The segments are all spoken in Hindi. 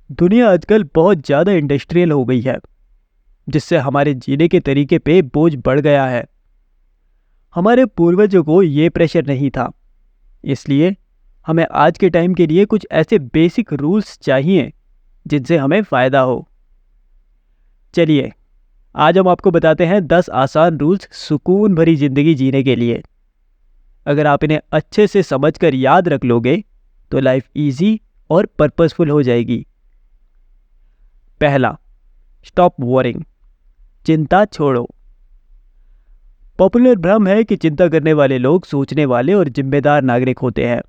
दुनिया आजकल बहुत ज़्यादा इंडस्ट्रियल हो गई है, जिससे हमारे जीने के तरीके पे बोझ बढ़ गया है। हमारे पूर्वजों को ये प्रेशर नहीं था, इसलिए हमें आज के टाइम के लिए कुछ ऐसे बेसिक रूल्स चाहिए जिनसे हमें फ़ायदा हो। चलिए, आज हम आपको बताते हैं 10 आसान रूल्स सुकून भरी ज़िंदगी जीने के लिए। अगर आप इन्हें अच्छे से समझकर याद रख लोगे, तो लाइफ इजी और पर्पसफुल हो जाएगी। पहला, स्टॉप वॉरिंग, चिंता छोड़ो। पॉपुलर भ्रम है कि चिंता करने वाले लोग सोचने वाले और जिम्मेदार नागरिक होते हैं,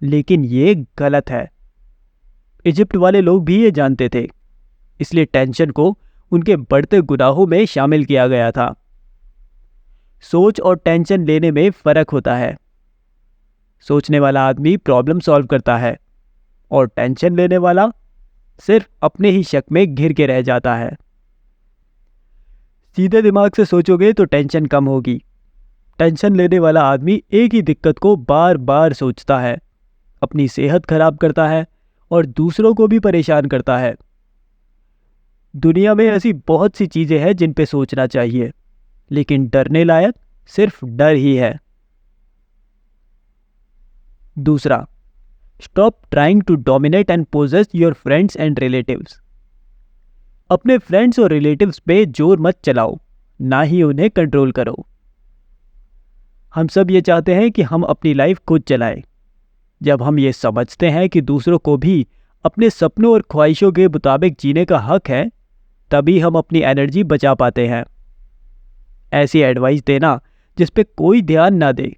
लेकिन ये गलत है। इजिप्ट वाले लोग भी ये जानते थे, इसलिए टेंशन को उनके बढ़ते गुनाहों में शामिल किया गया था। सोच और टेंशन लेने में फर्क होता है। सोचने वाला आदमी प्रॉब्लम सॉल्व करता है और टेंशन लेने वाला सिर्फ अपने ही शक में घिर के रह जाता है। सीधे दिमाग से सोचोगे तो टेंशन कम होगी। टेंशन लेने वाला आदमी एक ही दिक्कत को बार बार सोचता है, अपनी सेहत खराब करता है और दूसरों को भी परेशान करता है। दुनिया में ऐसी बहुत सी चीजें हैं जिन पे सोचना चाहिए, लेकिन डरने लायक सिर्फ डर ही है। दूसरा, stop trying to dominate and possess your friends and relatives. अपने फ्रेंड्स और रिलेटिव्स पे जोर मत चलाओ, ना ही उन्हें कंट्रोल करो। हम सब ये चाहते हैं कि हम अपनी लाइफ खुद चलाएं। जब हम ये समझते हैं कि दूसरों को भी अपने सपनों और ख्वाहिशों के मुताबिक जीने का हक है, तभी हम अपनी एनर्जी बचा पाते हैं। ऐसी एडवाइस देना जिस पे कोई ध्यान ना दे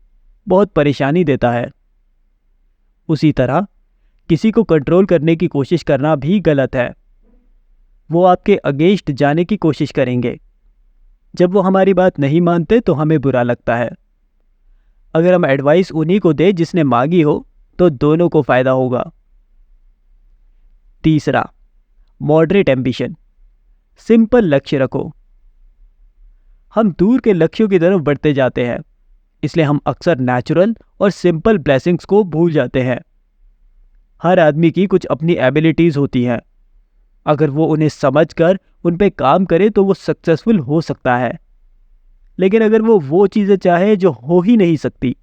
बहुत परेशानी देता है। उसी तरह किसी को कंट्रोल करने की कोशिश करना भी गलत है। वो आपके अगेंस्ट जाने की कोशिश करेंगे। जब वो हमारी बात नहीं मानते तो हमें बुरा लगता है। अगर हम एडवाइस उन्हीं को दे जिसने मांगी हो, तो दोनों को फायदा होगा। तीसरा, मॉडरेट एम्बिशन, सिंपल लक्ष्य रखो। हम दूर के लक्ष्यों की तरफ बढ़ते जाते हैं, इसलिए हम अक्सर नेचुरल और सिंपल ब्लेसिंग्स को भूल जाते हैं। हर आदमी की कुछ अपनी एबिलिटीज होती हैं। अगर वो उन्हें समझकर उन पे काम करे तो वो सक्सेसफुल हो सकता है, लेकिन अगर वो चीजें चाहे जो हो ही नहीं सकती,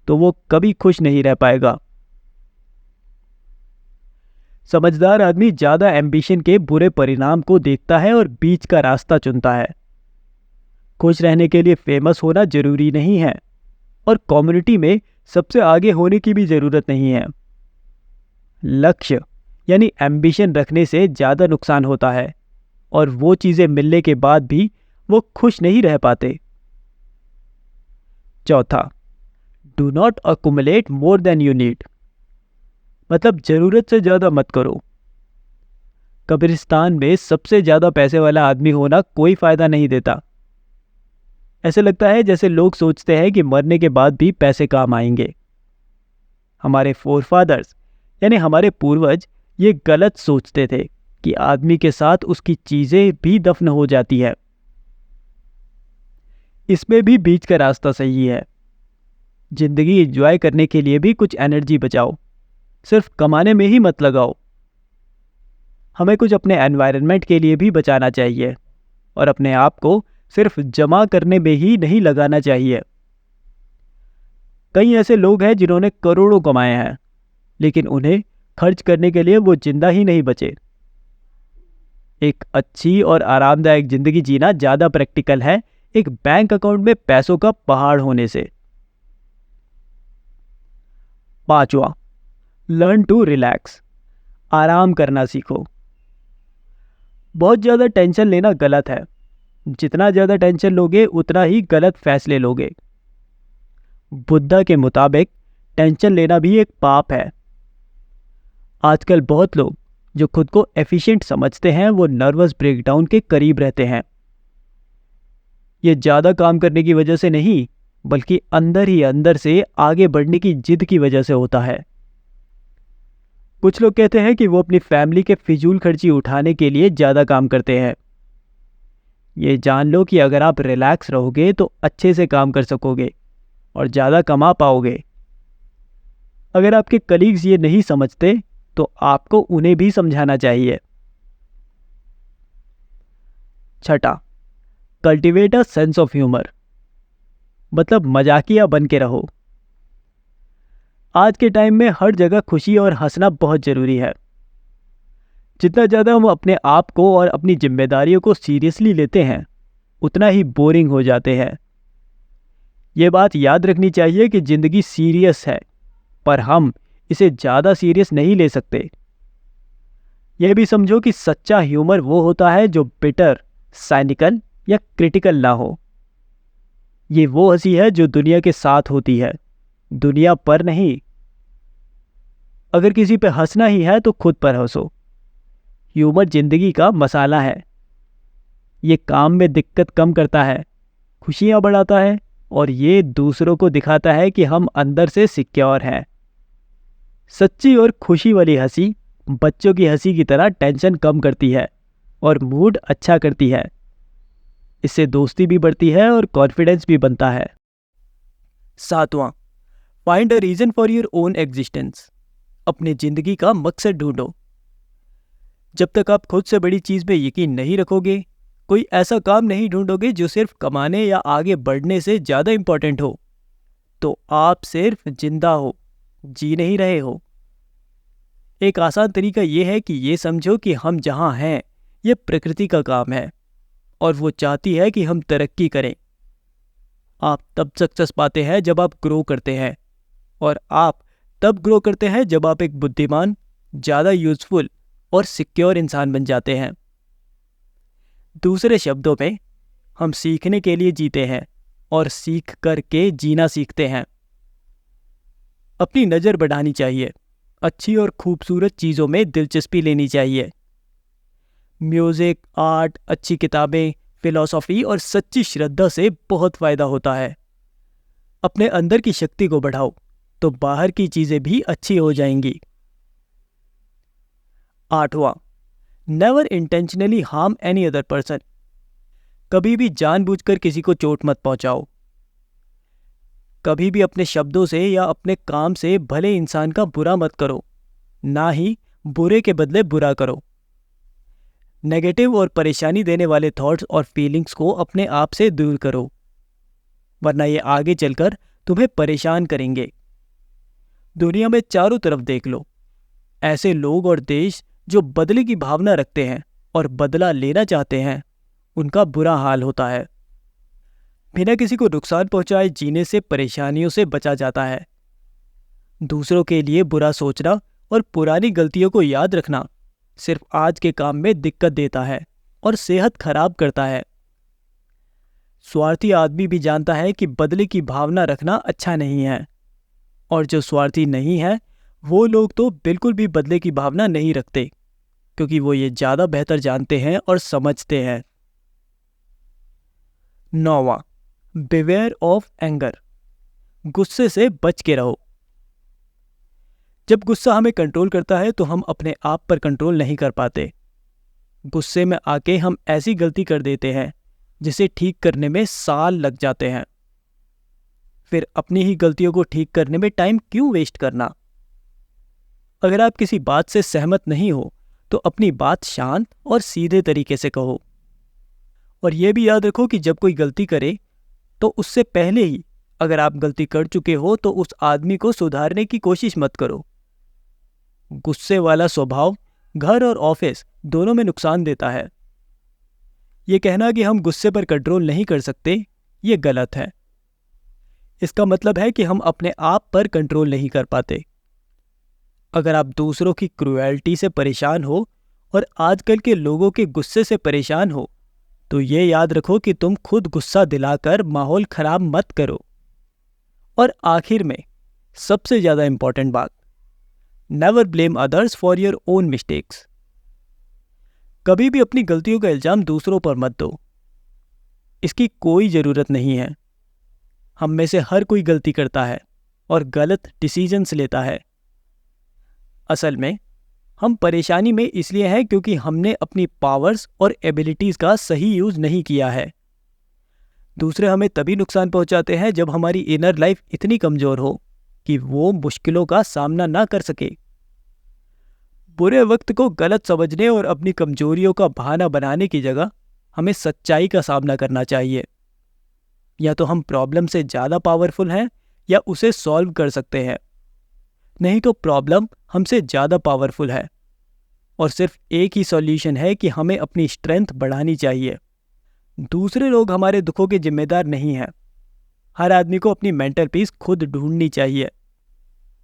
तो वो कभी खुश नहीं रह पाएगा। समझदार आदमी ज्यादा एम्बिशन के बुरे परिणाम को देखता है और बीच का रास्ता चुनता है। खुश रहने के लिए फेमस होना जरूरी नहीं है और कम्युनिटी में सबसे आगे होने की भी जरूरत नहीं है। लक्ष्य यानी एम्बिशन रखने से ज्यादा नुकसान होता है और वो चीजें मिलने के बाद भी वो खुश नहीं रह पाते। चौथा, do not accumulate more than you need, मतलब जरूरत से ज्यादा मत करो। कब्रिस्तान में सबसे ज्यादा पैसे वाला आदमी होना कोई फायदा नहीं देता। ऐसे लगता है जैसे लोग सोचते हैं कि मरने के बाद भी पैसे काम आएंगे। हमारे फोरफादर्स यानी हमारे पूर्वज ये गलत सोचते थे कि आदमी के साथ उसकी चीजें भी दफन हो जाती है। इसमें भी बीच का रास्ता सही है। जिंदगी एंजॉय करने के लिए भी कुछ एनर्जी बचाओ, सिर्फ कमाने में ही मत लगाओ। हमें कुछ अपने एनवायरनमेंट के लिए भी बचाना चाहिए और अपने आप को सिर्फ जमा करने में ही नहीं लगाना चाहिए। कई ऐसे लोग हैं जिन्होंने करोड़ों कमाए हैं, लेकिन उन्हें खर्च करने के लिए वो जिंदा ही नहीं बचे। एक अच्छी और आरामदायक जिंदगी जीना ज्यादा प्रैक्टिकल है एक बैंक अकाउंट में पैसों का पहाड़ होने से। पांचवा, लर्न टू रिलैक्स, आराम करना सीखो। बहुत ज्यादा टेंशन लेना गलत है। जितना ज्यादा टेंशन लोगे उतना ही गलत फैसले लोगे। बुद्धा के मुताबिक टेंशन लेना भी एक पाप है। आजकल बहुत लोग जो खुद को एफिशिएंट समझते हैं वो नर्वस ब्रेकडाउन के करीब रहते हैं। ये ज्यादा काम करने की वजह से नहीं, बल्कि अंदर ही अंदर से आगे बढ़ने की जिद की वजह से होता है। कुछ लोग कहते हैं कि वो अपनी फैमिली के फिजूल खर्ची उठाने के लिए ज्यादा काम करते हैं। ये जान लो कि अगर आप रिलैक्स रहोगे तो अच्छे से काम कर सकोगे और ज्यादा कमा पाओगे। अगर आपके कलीग्स ये नहीं समझते तो आपको उन्हें भी समझाना चाहिए। छठा, cultivate a sense of humour, मतलब मजाकिया बन के रहो। आज के टाइम में हर जगह खुशी और हंसना बहुत ज़रूरी है। जितना ज़्यादा हम अपने आप को और अपनी जिम्मेदारियों को सीरियसली लेते हैं, उतना ही बोरिंग हो जाते हैं। ये बात याद रखनी चाहिए कि ज़िंदगी सीरियस है, पर हम इसे ज़्यादा सीरियस नहीं ले सकते। यह भी समझो कि सच्चा ह्यूमर वो होता है जो बिटर, साइनिकल या क्रिटिकल ना हो। ये वो हंसी है जो दुनिया के साथ होती है, दुनिया पर नहीं। अगर किसी पे हंसना ही है तो खुद पर हंसो। ह्यूमर जिंदगी का मसाला है। ये काम में दिक्कत कम करता है, खुशियां बढ़ाता है, और ये दूसरों को दिखाता है कि हम अंदर से सिक्योर हैं। सच्ची और खुशी वाली हंसी बच्चों की हंसी की तरह टेंशन कम करती है और मूड अच्छा करती है। इससे दोस्ती भी बढ़ती है और कॉन्फिडेंस भी बनता है। सातवां, find a reason for your own existence, अपनी जिंदगी का मकसद ढूंढो। जब तक आप खुद से बड़ी चीज में यकीन नहीं रखोगे, कोई ऐसा काम नहीं ढूंढोगे जो सिर्फ कमाने या आगे बढ़ने से ज्यादा इंपॉर्टेंट हो, तो आप सिर्फ जिंदा हो, जी नहीं रहे हो। एक आसान तरीका यह है कि ये समझो कि हम जहां हैं ये प्रकृति का काम है और वो चाहती है कि हम तरक्की करें। आप तब सक्सेस पाते हैं जब आप ग्रो करते हैं, और आप तब ग्रो करते हैं जब आप एक बुद्धिमान, ज़्यादा यूजफुल और सिक्योर इंसान बन जाते हैं। दूसरे शब्दों में, हम सीखने के लिए जीते हैं और सीख करके जीना सीखते हैं। अपनी नज़र बढ़ानी चाहिए, अच्छी और खूबसूरत चीज़ों में दिलचस्पी लेनी चाहिए। म्यूज़िक, आर्ट, अच्छी किताबें, फिलॉसफी और सच्ची श्रद्धा से बहुत फ़ायदा होता है। अपने अंदर की शक्ति को बढ़ाओ तो बाहर की चीज़ें भी अच्छी हो जाएंगी। आठवां, never intentionally harm any other person, कभी भी जानबूझकर किसी को चोट मत पहुंचाओ। कभी भी अपने शब्दों से या अपने काम से भले इंसान का बुरा मत करो, ना ही बुरे के बदले बुरा करो। नेगेटिव और परेशानी देने वाले थॉट्स और फीलिंग्स को अपने आप से दूर करो, वरना ये आगे चलकर तुम्हें परेशान करेंगे। दुनिया में चारों तरफ देख लो, ऐसे लोग और देश जो बदले की भावना रखते हैं और बदला लेना चाहते हैं, उनका बुरा हाल होता है। बिना किसी को नुकसान पहुंचाए जीने से परेशानियों से बचा जाता है। दूसरों के लिए बुरा सोचना और पुरानी गलतियों को याद रखना सिर्फ आज के काम में दिक्कत देता है और सेहत खराब करता है। स्वार्थी आदमी भी जानता है कि बदले की भावना रखना अच्छा नहीं है, और जो स्वार्थी नहीं है वो लोग तो बिल्कुल भी बदले की भावना नहीं रखते, क्योंकि वो ये ज़्यादा बेहतर जानते हैं और समझते हैं। 9वां, बिवेयर ऑफ एंगर, गुस्से से बच के रहो। जब गुस्सा हमें कंट्रोल करता है तो हम अपने आप पर कंट्रोल नहीं कर पाते। गुस्से में आके हम ऐसी गलती कर देते हैं जिसे ठीक करने में साल लग जाते हैं। फिर अपनी ही गलतियों को ठीक करने में टाइम क्यों वेस्ट करना? अगर आप किसी बात से सहमत नहीं हो तो अपनी बात शांत और सीधे तरीके से कहो। और यह भी याद रखो कि जब कोई गलती करे तो उससे पहले ही, अगर आप गलती कर चुके हो तो उस आदमी को सुधारने की कोशिश मत करो। गुस्से वाला स्वभाव घर और ऑफिस दोनों में नुकसान देता है। ये कहना कि हम गुस्से पर कंट्रोल नहीं कर सकते, ये गलत है। इसका मतलब है कि हम अपने आप पर कंट्रोल नहीं कर पाते। अगर आप दूसरों की क्रूएल्टी से परेशान हो और आजकल के लोगों के गुस्से से परेशान हो, तो ये याद रखो कि तुम खुद गुस्सा दिलाकर माहौल खराब मत करो। और आखिर में सबसे ज़्यादा इंपॉर्टेंट बात, never blame others for your own mistakes. कभी भी अपनी गलतियों का इल्जाम दूसरों पर मत दो, इसकी कोई ज़रूरत नहीं है। हम में से हर कोई गलती करता है और गलत डिसीजंस लेता है। असल में हम परेशानी में इसलिए हैं क्योंकि हमने अपनी पावर्स और एबिलिटीज़ का सही यूज़ नहीं किया है। दूसरे हमें तभी नुकसान पहुंचाते हैं जब हमारी इनर लाइफ इतनी कमज़ोर हो कि वो मुश्किलों का सामना ना कर सके। बुरे वक्त को गलत समझने और अपनी कमजोरियों का बहाना बनाने की जगह हमें सच्चाई का सामना करना चाहिए। या तो हम प्रॉब्लम से ज़्यादा पावरफुल हैं या उसे सॉल्व कर सकते हैं, नहीं तो प्रॉब्लम हमसे ज़्यादा पावरफुल है और सिर्फ एक ही सॉल्यूशन है कि हमें अपनी स्ट्रेंथ बढ़ानी चाहिए। दूसरे लोग हमारे दुखों के जिम्मेदार नहीं हैं। हर आदमी को अपनी मेंटल पीस खुद ढूंढनी चाहिए।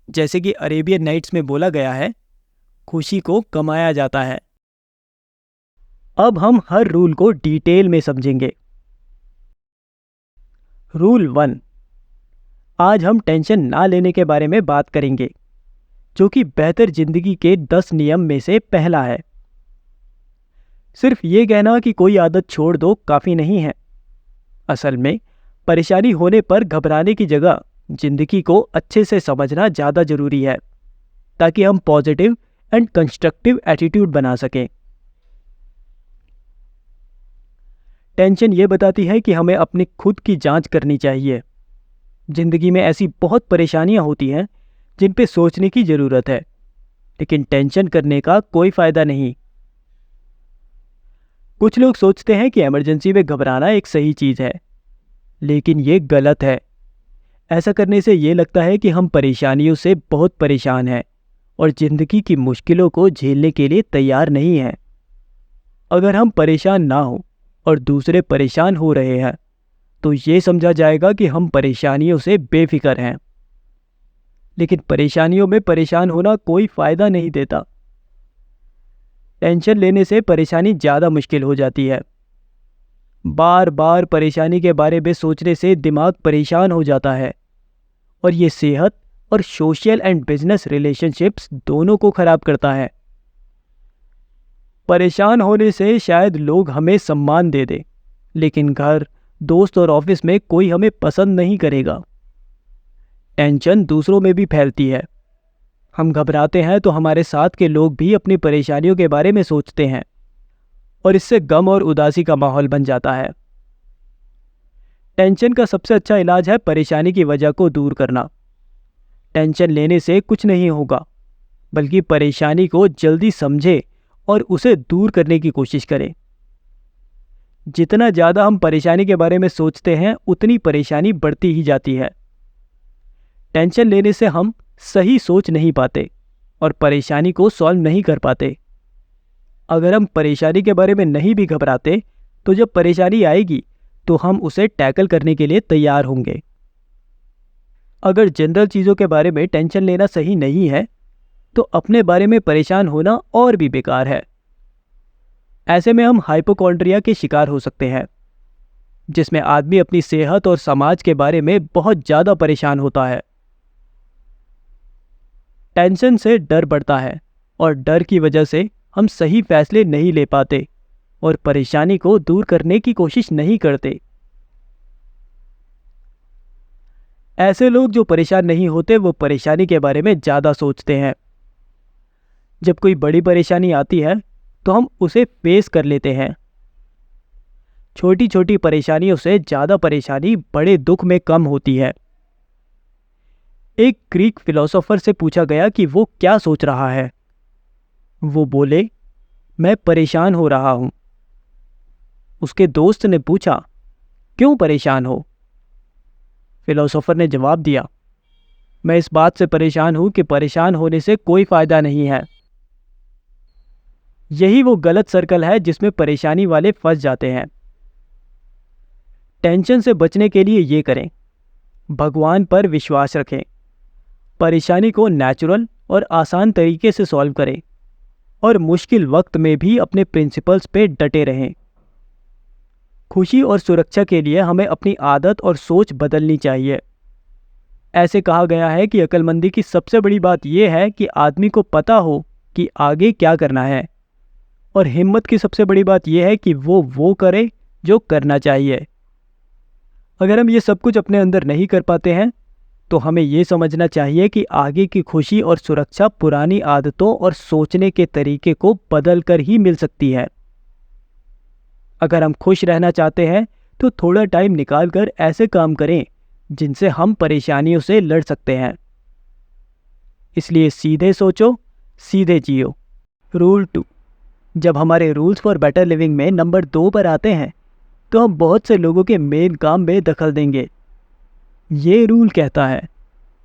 जैसे कि अरेबियन नाइट्स में बोला गया है, खुशी को कमाया जाता है। अब हम हर रूल को डिटेल में समझेंगे। रूल 1, आज हम टेंशन ना लेने के बारे में बात करेंगे, जो कि बेहतर जिंदगी के 10 नियम में से पहला है। सिर्फ ये कहना कि कोई आदत छोड़ दो काफ़ी नहीं है। असल में परेशानी होने पर घबराने की जगह जिंदगी को अच्छे से समझना ज़्यादा जरूरी है, ताकि हम पॉजिटिव एंड कंस्ट्रक्टिव एटीट्यूड बना सकें। टेंशन ये बताती है कि हमें अपनी खुद की जांच करनी चाहिए। जिंदगी में ऐसी बहुत परेशानियां होती हैं जिन पे सोचने की ज़रूरत है, लेकिन टेंशन करने का कोई फ़ायदा नहीं। कुछ लोग सोचते हैं कि इमरजेंसी में घबराना एक सही चीज़ है, लेकिन ये गलत है। ऐसा करने से ये लगता है कि हम परेशानियों से बहुत परेशान हैं और ज़िंदगी की मुश्किलों को झेलने के लिए तैयार नहीं हैं। अगर हम परेशान ना हो और दूसरे परेशान हो रहे हैं, तो ये समझा जाएगा कि हम परेशानियों से बेफिक्र हैं। लेकिन परेशानियों में परेशान होना कोई फ़ायदा नहीं देता। टेंशन लेने से परेशानी ज़्यादा मुश्किल हो जाती है। बार बार परेशानी के बारे में सोचने से दिमाग परेशान हो जाता है और ये सेहत और सोशल एंड बिजनेस रिलेशनशिप्स दोनों को खराब करता है। परेशान होने से शायद लोग हमें सम्मान दे दे, लेकिन घर, दोस्त और ऑफिस में कोई हमें पसंद नहीं करेगा। टेंशन दूसरों में भी फैलती है। हम घबराते हैं तो हमारे साथ के लोग भी अपनी परेशानियों के बारे में सोचते हैं और इससे गम और उदासी का माहौल बन जाता है। टेंशन का सबसे अच्छा इलाज है परेशानी की वजह को दूर करना। टेंशन लेने से कुछ नहीं होगा, बल्कि परेशानी को जल्दी समझे और उसे दूर करने की कोशिश करें। जितना ज़्यादा हम परेशानी के बारे में सोचते हैं, उतनी परेशानी बढ़ती ही जाती है। टेंशन लेने से हम सही सोच नहीं पाते और परेशानी को सॉल्व नहीं कर पाते। अगर हम परेशानी के बारे में नहीं भी घबराते, तो जब परेशानी आएगी तो हम उसे टैकल करने के लिए तैयार होंगे। अगर जनरल चीज़ों के बारे में टेंशन लेना सही नहीं है, तो अपने बारे में परेशान होना और भी बेकार है। ऐसे में हम हाइपोकॉन्ड्रिया के शिकार हो सकते हैं, जिसमें आदमी अपनी सेहत और समाज के बारे में बहुत ज़्यादा परेशान होता है। टेंशन से डर बढ़ता है और डर की वजह से हम सही फैसले नहीं ले पाते और परेशानी को दूर करने की कोशिश नहीं करते। ऐसे लोग जो परेशान नहीं होते, वो परेशानी के बारे में ज़्यादा सोचते हैं। जब कोई बड़ी परेशानी आती है तो हम उसे फेस कर लेते हैं। छोटी छोटी परेशानियों से ज़्यादा परेशानी बड़े दुख में कम होती है। एक ग्रीक फिलोसोफर से पूछा गया कि वो क्या सोच रहा है। वो बोले, मैं परेशान हो रहा हूं। उसके दोस्त ने पूछा, क्यों परेशान हो? फिलोसोफर ने जवाब दिया, मैं इस बात से परेशान हूं कि परेशान होने से कोई फायदा नहीं है। यही वो गलत सर्कल है जिसमें परेशानी वाले फंस जाते हैं। टेंशन से बचने के लिए ये करें, भगवान पर विश्वास रखें, परेशानी को नेचुरल और आसान तरीके से सॉल्व करें और मुश्किल वक्त में भी अपने प्रिंसिपल्स पे डटे रहें। खुशी और सुरक्षा के लिए हमें अपनी आदत और सोच बदलनी चाहिए। ऐसे कहा गया है कि अक्लमंदी की सबसे बड़ी बात यह है कि आदमी को पता हो कि आगे क्या करना है, और हिम्मत की सबसे बड़ी बात यह है कि वो करे जो करना चाहिए। अगर हम ये सब कुछ अपने अंदर नहीं कर पाते हैं, तो हमें ये समझना चाहिए कि आगे की खुशी और सुरक्षा पुरानी आदतों और सोचने के तरीके को बदल कर ही मिल सकती है। अगर हम खुश रहना चाहते हैं तो थोड़ा टाइम निकालकर ऐसे काम करें जिनसे हम परेशानियों से लड़ सकते हैं। इसलिए सीधे सोचो, सीधे जियो। रूल 2, जब हमारे रूल्स फॉर बेटर लिविंग में नंबर 2 पर आते हैं तो हम बहुत से लोगों के मेन काम में दखल देंगे। ये रूल कहता है,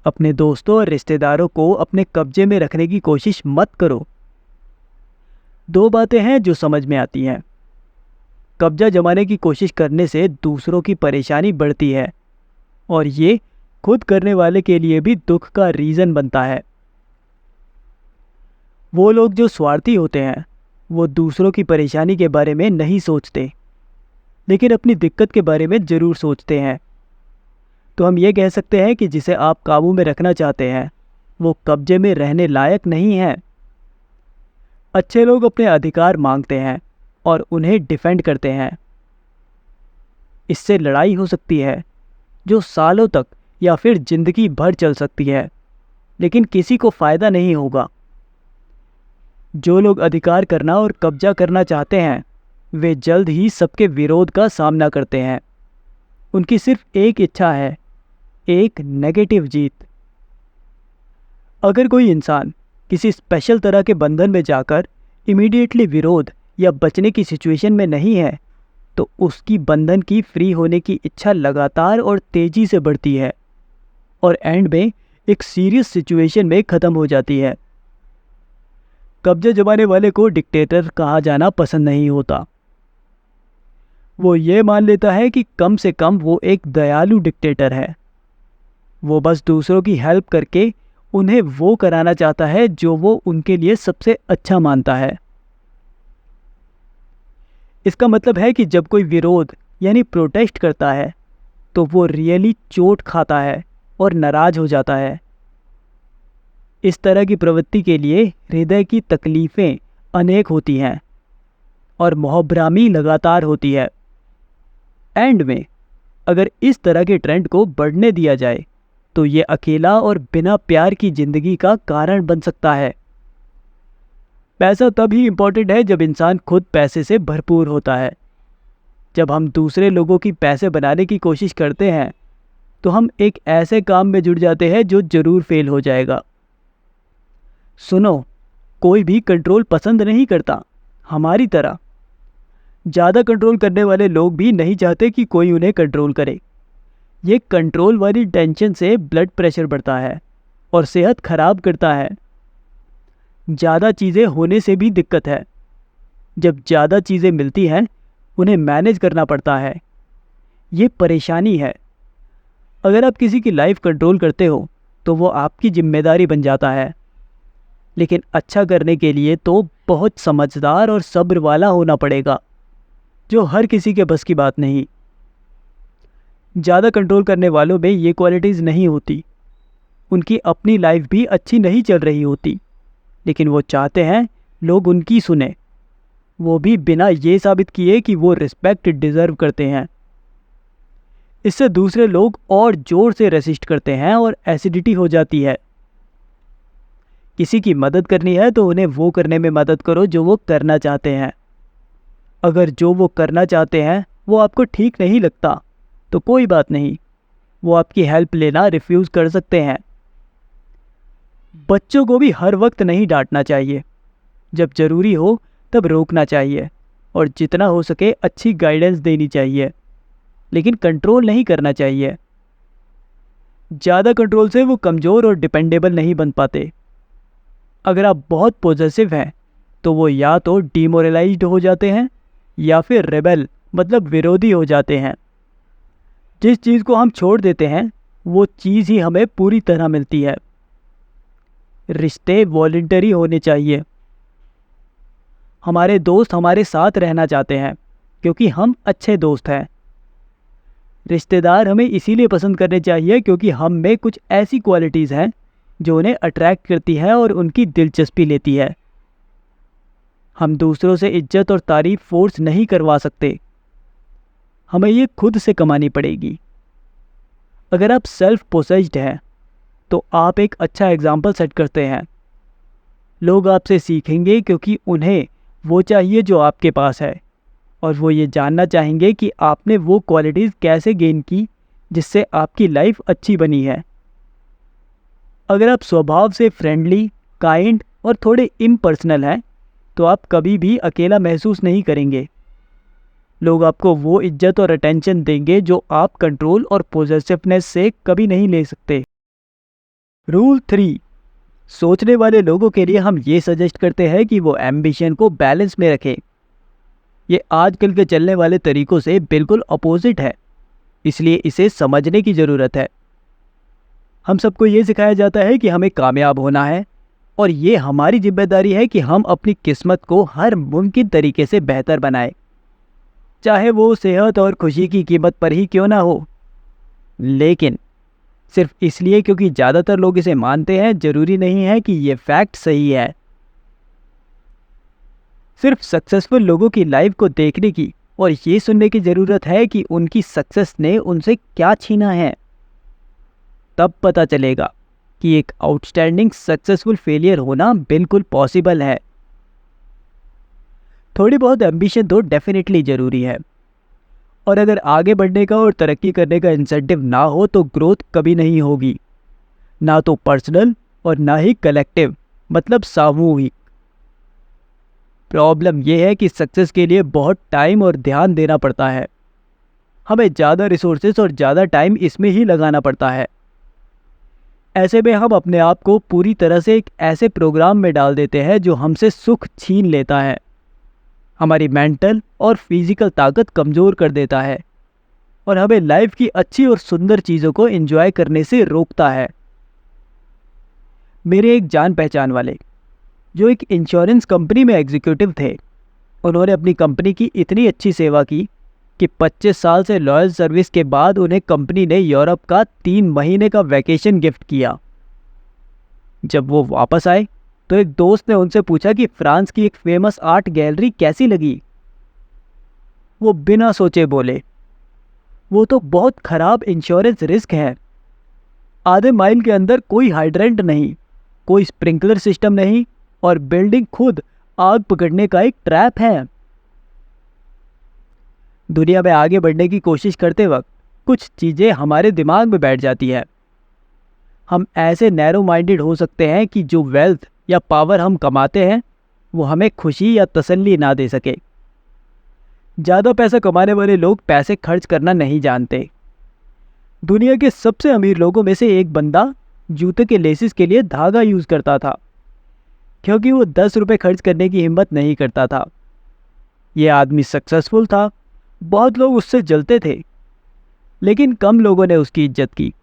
अपने दोस्तों और रिश्तेदारों को अपने कब्जे में रखने की कोशिश मत करो। दो बातें हैं जो समझ में आती हैं। कब्जा जमाने की कोशिश करने से दूसरों की परेशानी बढ़ती है और ये खुद करने वाले के लिए भी दुख का रीज़न बनता है। वो लोग जो स्वार्थी होते हैं वो दूसरों की परेशानी के बारे में नहीं सोचते, लेकिन अपनी दिक्कत के बारे में ज़रूर सोचते हैं। तो हम ये कह सकते हैं कि जिसे आप काबू में रखना चाहते हैं वो कब्जे में रहने लायक नहीं है। अच्छे लोग अपने अधिकार मांगते हैं और उन्हें डिफेंड करते हैं। इससे लड़ाई हो सकती है जो सालों तक या फिर जिंदगी भर चल सकती है, लेकिन किसी को फ़ायदा नहीं होगा। जो लोग अधिकार करना और कब्जा करना चाहते हैं वे जल्द ही सबके विरोध का सामना करते हैं। उनकी सिर्फ एक इच्छा है, एक नेगेटिव जीत। अगर कोई इंसान किसी स्पेशल तरह के बंधन में जाकर इमीडिएटली विरोध या बचने की सिचुएशन में नहीं है तो उसकी बंधन की फ्री होने की इच्छा लगातार और तेज़ी से बढ़ती है और एंड में एक सीरियस सिचुएशन में ख़त्म हो जाती है। कब्जा जमाने वाले को डिक्टेटर कहा जाना पसंद नहीं होता। वो ये मान लेता है कि कम से कम वो एक दयालु डिक्टेटर है। वो बस दूसरों की हेल्प करके उन्हें वो कराना चाहता है जो वो उनके लिए सबसे अच्छा मानता है। इसका मतलब है कि जब कोई विरोध यानी प्रोटेस्ट करता है तो वो रियली चोट खाता है और नाराज हो जाता है। इस तरह की प्रवृत्ति के लिए हृदय की तकलीफ़ें अनेक होती हैं और मोहब्रामी लगातार होती है। एंड में अगर इस तरह के ट्रेंड को बढ़ने दिया जाए तो ये अकेला और बिना प्यार की ज़िंदगी का कारण बन सकता है। पैसा तभी इम्पोर्टेंट है जब इंसान खुद पैसे से भरपूर होता है। जब हम दूसरे लोगों की पैसे बनाने की कोशिश करते हैं तो हम एक ऐसे काम में जुड़ जाते हैं जो ज़रूर फेल हो जाएगा। सुनो, कोई भी कंट्रोल पसंद नहीं करता। हमारी तरह ज़्यादा कंट्रोल करने वाले लोग भी नहीं चाहते कि कोई उन्हें कंट्रोल करे। ये कंट्रोल वाली टेंशन से ब्लड प्रेशर बढ़ता है और सेहत खराब करता है। ज़्यादा चीज़ें होने से भी दिक्कत है। जब ज़्यादा चीज़ें मिलती हैं उन्हें मैनेज करना पड़ता है। ये परेशानी है। अगर आप किसी की लाइफ कंट्रोल करते हो तो वो आपकी जिम्मेदारी बन जाता है, लेकिन अच्छा करने के लिए तो बहुत समझदार और सब्र वाला होना पड़ेगा, जो हर किसी के बस की बात नहीं। ज़्यादा कंट्रोल करने वालों में ये क्वालिटीज़ नहीं होती। उनकी अपनी लाइफ भी अच्छी नहीं चल रही होती, लेकिन वो चाहते हैं लोग उनकी सुने, वो भी बिना ये साबित किए कि वो रिस्पेक्ट डिज़र्व करते हैं। इससे दूसरे लोग और ज़ोर से रेसिस्ट करते हैं और एसिडिटी हो जाती है। किसी की मदद करनी है तो उन्हें वो करने में मदद करो जो वो करना चाहते हैं। अगर जो वो करना चाहते हैं वो आपको ठीक नहीं लगता तो कोई बात नहीं, वो आपकी हेल्प लेना रिफ्यूज़ कर सकते हैं। बच्चों को भी हर वक्त नहीं डांटना चाहिए। जब ज़रूरी हो तब रोकना चाहिए और जितना हो सके अच्छी गाइडेंस देनी चाहिए, लेकिन कंट्रोल नहीं करना चाहिए। ज़्यादा कंट्रोल से वो कमज़ोर और डिपेंडेबल नहीं बन पाते। अगर आप बहुत पॉजिटिव हैं तो वो या तो डिमोरलाइज्ड हो जाते हैं या फिर रेबल मतलब विरोधी हो जाते हैं। जिस चीज़ को हम छोड़ देते हैं वो चीज़ ही हमें पूरी तरह मिलती है। रिश्ते वॉलंटरी होने चाहिए। हमारे दोस्त हमारे साथ रहना चाहते हैं क्योंकि हम अच्छे दोस्त हैं। रिश्तेदार हमें इसीलिए पसंद करने चाहिए क्योंकि हम में कुछ ऐसी क्वालिटीज़ हैं जो उन्हें अट्रैक्ट करती है और उनकी दिलचस्पी लेती है। हम दूसरों से इज्जत और तारीफ फोर्स नहीं करवा सकते, हमें ये खुद से कमानी पड़ेगी। अगर आप सेल्फ पोसेस्ड हैं तो आप एक अच्छा एग्जाम्पल सेट करते हैं। लोग आपसे सीखेंगे क्योंकि उन्हें वो चाहिए जो आपके पास है, और वो ये जानना चाहेंगे कि आपने वो क्वालिटीज़ कैसे गेन की जिससे आपकी लाइफ अच्छी बनी है। अगर आप स्वभाव से फ्रेंडली, काइंड और थोड़े इम्पर्सनल हैं तो आप कभी भी अकेला महसूस नहीं करेंगे। लोग आपको वो इज्जत और अटेंशन देंगे जो आप कंट्रोल और पोजेसिवनेस से कभी नहीं ले सकते। रूल 3, सोचने वाले लोगों के लिए हम ये सजेस्ट करते हैं कि वो एम्बिशन को बैलेंस में रखें। ये आजकल के चलने वाले तरीकों से बिल्कुल अपोजिट है, इसलिए इसे समझने की ज़रूरत है। हम सबको ये सिखाया जाता है कि हमें कामयाब होना है और ये हमारी जिम्मेदारी है कि हम अपनी किस्मत को हर मुमकिन तरीके से बेहतर बनाएं, चाहे वो सेहत और खुशी की कीमत पर ही क्यों ना हो। लेकिन सिर्फ इसलिए क्योंकि ज़्यादातर लोग इसे मानते हैं, ज़रूरी नहीं है कि ये फैक्ट सही है। सिर्फ सक्सेसफुल लोगों की लाइफ को देखने की और ये सुनने की ज़रूरत है कि उनकी सक्सेस ने उनसे क्या छीना है। तब पता चलेगा कि एक आउटस्टैंडिंग सक्सेसफुल फेलियर होना बिल्कुल पॉसिबल है। थोड़ी बहुत एम्बिशन तो डेफिनेटली ज़रूरी है, और अगर आगे बढ़ने का और तरक्की करने का इंसेंटिव ना हो तो ग्रोथ कभी नहीं होगी, ना तो पर्सनल और ना ही कलेक्टिव मतलब सामूहिक। प्रॉब्लम यह है कि सक्सेस के लिए बहुत टाइम और ध्यान देना पड़ता है। हमें ज़्यादा रिसोर्सेज और ज़्यादा टाइम इसमें ही लगाना पड़ता है। ऐसे में हम अपने आप को पूरी तरह से एक ऐसे प्रोग्राम में डाल देते हैं जो हमसे सुख छीन लेता है, हमारी मेंटल और फिजिकल ताकत कमज़ोर कर देता है और हमें लाइफ की अच्छी और सुंदर चीज़ों को एंजॉय करने से रोकता है। मेरे एक जान पहचान वाले जो एक इंश्योरेंस कंपनी में एग्जीक्यूटिव थे, उन्होंने अपनी कंपनी की इतनी अच्छी सेवा की कि 25 साल से लॉयल सर्विस के बाद उन्हें कंपनी ने यूरोप का 3 महीने का वैकेशन गिफ्ट किया। जब वो वापस आए तो एक दोस्त ने उनसे पूछा कि फ्रांस की एक फेमस आर्ट गैलरी कैसी लगी। वो बिना सोचे बोले, वो तो बहुत खराब इंश्योरेंस रिस्क है। आधे माइल के अंदर कोई हाइड्रेंट नहीं, कोई स्प्रिंकलर सिस्टम नहीं और बिल्डिंग खुद आग पकड़ने का एक ट्रैप है। दुनिया में आगे बढ़ने की कोशिश करते वक्त कुछ चीज़ें हमारे दिमाग में बैठ जाती है। हम ऐसे नैरो माइंडेड हो सकते हैं कि जो वेल्थ या पावर हम कमाते हैं वो हमें खुशी या तसल्ली ना दे सके। ज़्यादा पैसा कमाने वाले लोग पैसे खर्च करना नहीं जानते। दुनिया के सबसे अमीर लोगों में से एक बंदा जूते के लेसिस के लिए धागा यूज़ करता था, क्योंकि वो 10 रुपये खर्च करने की हिम्मत नहीं करता था। ये आदमी सक्सेसफुल था, बहुत लोग उससे जलते थे, लेकिन कम लोगों ने उसकी इज्जत की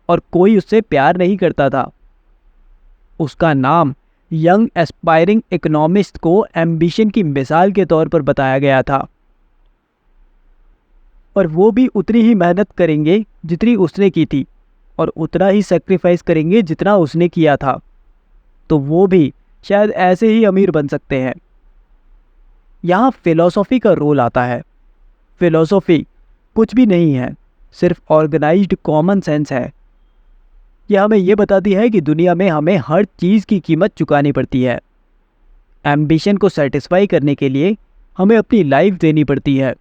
और कोई उससे प्यार नहीं करता था। उसका नाम यंग एस्पायरिंग इकोनॉमिस्ट को एम्बिशन की मिसाल के तौर पर बताया गया था। और वो भी उतनी ही मेहनत करेंगे जितनी उसने की थी और उतना ही सेक्रीफाइस करेंगे जितना उसने किया था, तो वो भी शायद ऐसे ही अमीर बन सकते हैं। यहाँ फिलॉसफी का रोल आता है। फिलॉसफी कुछ भी नहीं है, सिर्फ ऑर्गेनाइज्ड कॉमन सेंस है। यह हमें यह बताती है कि दुनिया में हमें हर चीज़ की कीमत चुकानी पड़ती है। एम्बिशन को सेटिस्फाई करने के लिए हमें अपनी लाइफ देनी पड़ती है।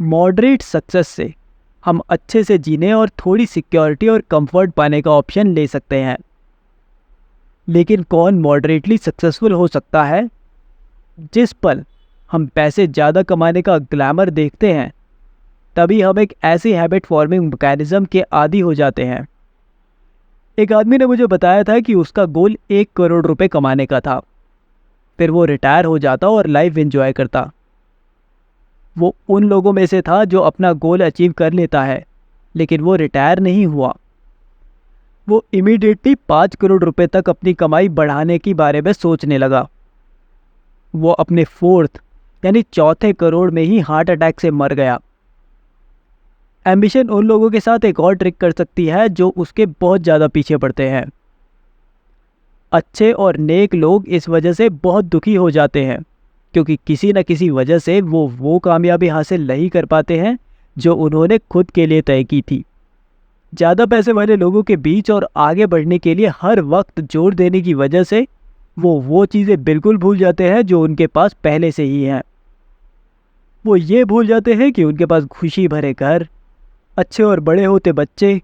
मॉडरेट सक्सेस से हम अच्छे से जीने और थोड़ी सिक्योरिटी और कंफर्ट पाने का ऑप्शन ले सकते हैं। लेकिन कौन मॉडरेटली सक्सेसफुल हो सकता है? जिस पल हम पैसे ज़्यादा कमाने का ग्लैमर देखते हैं, तभी हम एक ऐसी हैबिट फॉर्मिंग मैकेनिज्म के आदी हो जाते हैं। एक आदमी ने मुझे बताया था कि उसका गोल 1 करोड़ रुपए कमाने का था। फिर वो रिटायर हो जाता और लाइफ एंजॉय करता। वो उन लोगों में से था जो अपना गोल अचीव कर लेता है, लेकिन वो रिटायर नहीं हुआ। वो इमीडिएटली 5 करोड़ रुपए तक अपनी कमाई बढ़ाने के बारे में सोचने लगा। वो अपने 4th यानी चौथे करोड़ में ही हार्ट अटैक से मर गया। एम्बिशन उन लोगों के साथ एक और ट्रिक कर सकती है जो उसके बहुत ज़्यादा पीछे पड़ते हैं। अच्छे और नेक लोग इस वजह से बहुत दुखी हो जाते हैं, क्योंकि किसी न किसी वजह से वो कामयाबी हासिल नहीं कर पाते हैं जो उन्होंने खुद के लिए तय की थी। ज़्यादा पैसे वाले लोगों के बीच और आगे बढ़ने के लिए हर वक्त जोर देने की वजह से वो चीज़ें बिल्कुल भूल जाते हैं जो उनके पास पहले से ही हैं। वो ये भूल जाते हैं कि उनके पास खुशी भरे घर, अच्छे और बड़े होते बच्चे,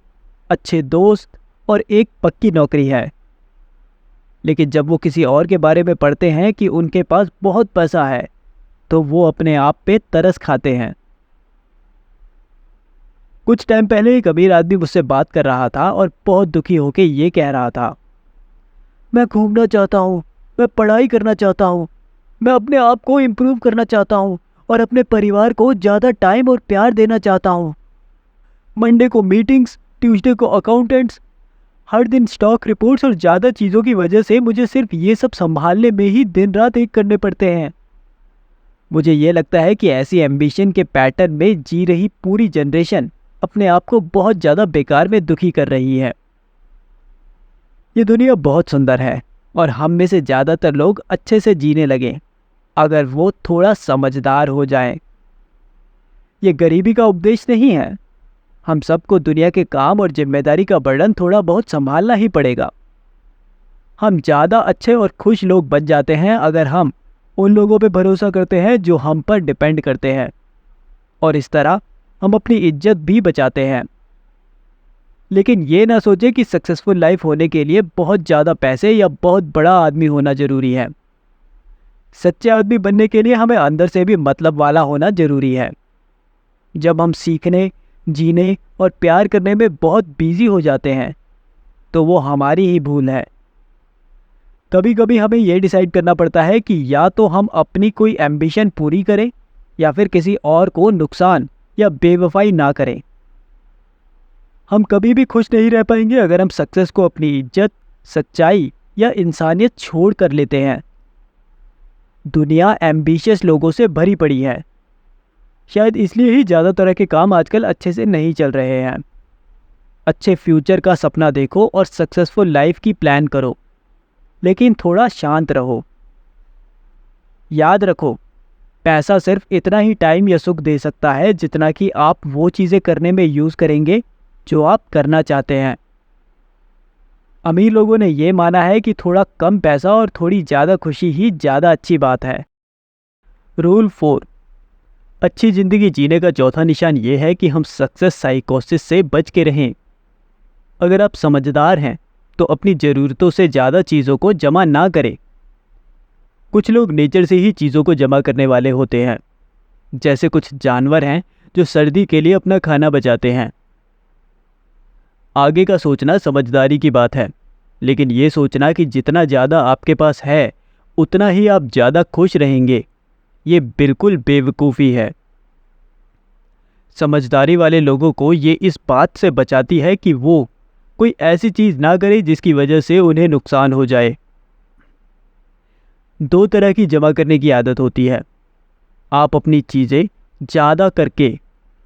अच्छे दोस्त और एक पक्की नौकरी है। लेकिन जब वो किसी और के बारे में पढ़ते हैं कि उनके पास बहुत पैसा है, तो वो अपने आप पे तरस खाते हैं। कुछ टाइम पहले एक अमीर आदमी मुझसे बात कर रहा था और बहुत दुखी होकर ये कह रहा था, मैं घूमना चाहता हूँ, मैं पढ़ाई करना चाहता हूँ, मैं अपने आप को इम्प्रूव करना चाहता हूँ और अपने परिवार को ज़्यादा टाइम और प्यार देना चाहता हूँ। मंडे को मीटिंग्स, ट्यूसडे को अकाउंटेंट्स, हर दिन स्टॉक रिपोर्ट्स और ज़्यादा चीज़ों की वजह से मुझे सिर्फ ये सब संभालने में ही दिन रात एक करने पड़ते हैं। मुझे ये लगता है कि ऐसी एम्बिशन के पैटर्न में जी रही पूरी जनरेशन अपने आप को बहुत ज़्यादा बेकार में दुखी कर रही है। ये दुनिया बहुत सुंदर है और हम में से ज़्यादातर लोग अच्छे से जीने लगें अगर वो थोड़ा समझदार हो जाएं। ये गरीबी का उपदेश नहीं है। हम सबको दुनिया के काम और जिम्मेदारी का बर्डन थोड़ा बहुत संभालना ही पड़ेगा। हम ज़्यादा अच्छे और खुश लोग बन जाते हैं अगर हम उन लोगों पे भरोसा करते हैं जो हम पर डिपेंड करते हैं, और इस तरह हम अपनी इज्जत भी बचाते हैं। लेकिन ये ना सोचें कि सक्सेसफुल लाइफ होने के लिए बहुत ज़्यादा पैसे या बहुत बड़ा आदमी होना ज़रूरी है। सच्चे आदमी बनने के लिए हमें अंदर से भी मतलब वाला होना ज़रूरी है। जब हम सीखने, जीने और प्यार करने में बहुत बिजी हो जाते हैं तो वो हमारी ही भूल है। कभी कभी हमें ये डिसाइड करना पड़ता है कि या तो हम अपनी कोई एम्बिशन पूरी करें या फिर किसी और को नुकसान या बेवफाई ना करें। हम कभी भी खुश नहीं रह पाएंगे अगर हम सक्सेस को अपनी इज्जत, सच्चाई या इंसानियत छोड़ कर लेते हैं। दुनिया एम्बिशियस लोगों से भरी पड़ी है। शायद इसलिए ही ज़्यादा तरह के काम आजकल अच्छे से नहीं चल रहे हैं। अच्छे फ्यूचर का सपना देखो और सक्सेसफुल लाइफ की प्लान करो, लेकिन थोड़ा शांत रहो। याद रखो, पैसा सिर्फ इतना ही टाइम या सुख दे सकता है जितना कि आप वो चीज़ें करने में यूज़ करेंगे जो आप करना चाहते हैं। अमीर लोगों ने ये माना है कि थोड़ा कम पैसा और थोड़ी ज़्यादा खुशी ही ज़्यादा अच्छी बात है। रूल 4, अच्छी ज़िंदगी जीने का चौथा निशान ये है कि हम सक्सेस साइकोसिस से बच के रहें। अगर आप समझदार हैं तो अपनी ज़रूरतों से ज़्यादा चीज़ों को जमा ना करें। कुछ लोग नेचर से ही चीज़ों को जमा करने वाले होते हैं। जैसे कुछ जानवर हैं जो सर्दी के लिए अपना खाना बचाते हैं। आगे का सोचना समझदारी की बात है, लेकिन ये सोचना कि जितना ज़्यादा आपके पास है उतना ही आप ज़्यादा खुश रहेंगे, ये बिल्कुल बेवकूफ़ी है। समझदारी वाले लोगों को ये इस बात से बचाती है कि वो कोई ऐसी चीज़ ना करे जिसकी वजह से उन्हें नुकसान हो जाए। 2 तरह की जमा करने की आदत होती है। आप अपनी चीज़ें ज़्यादा करके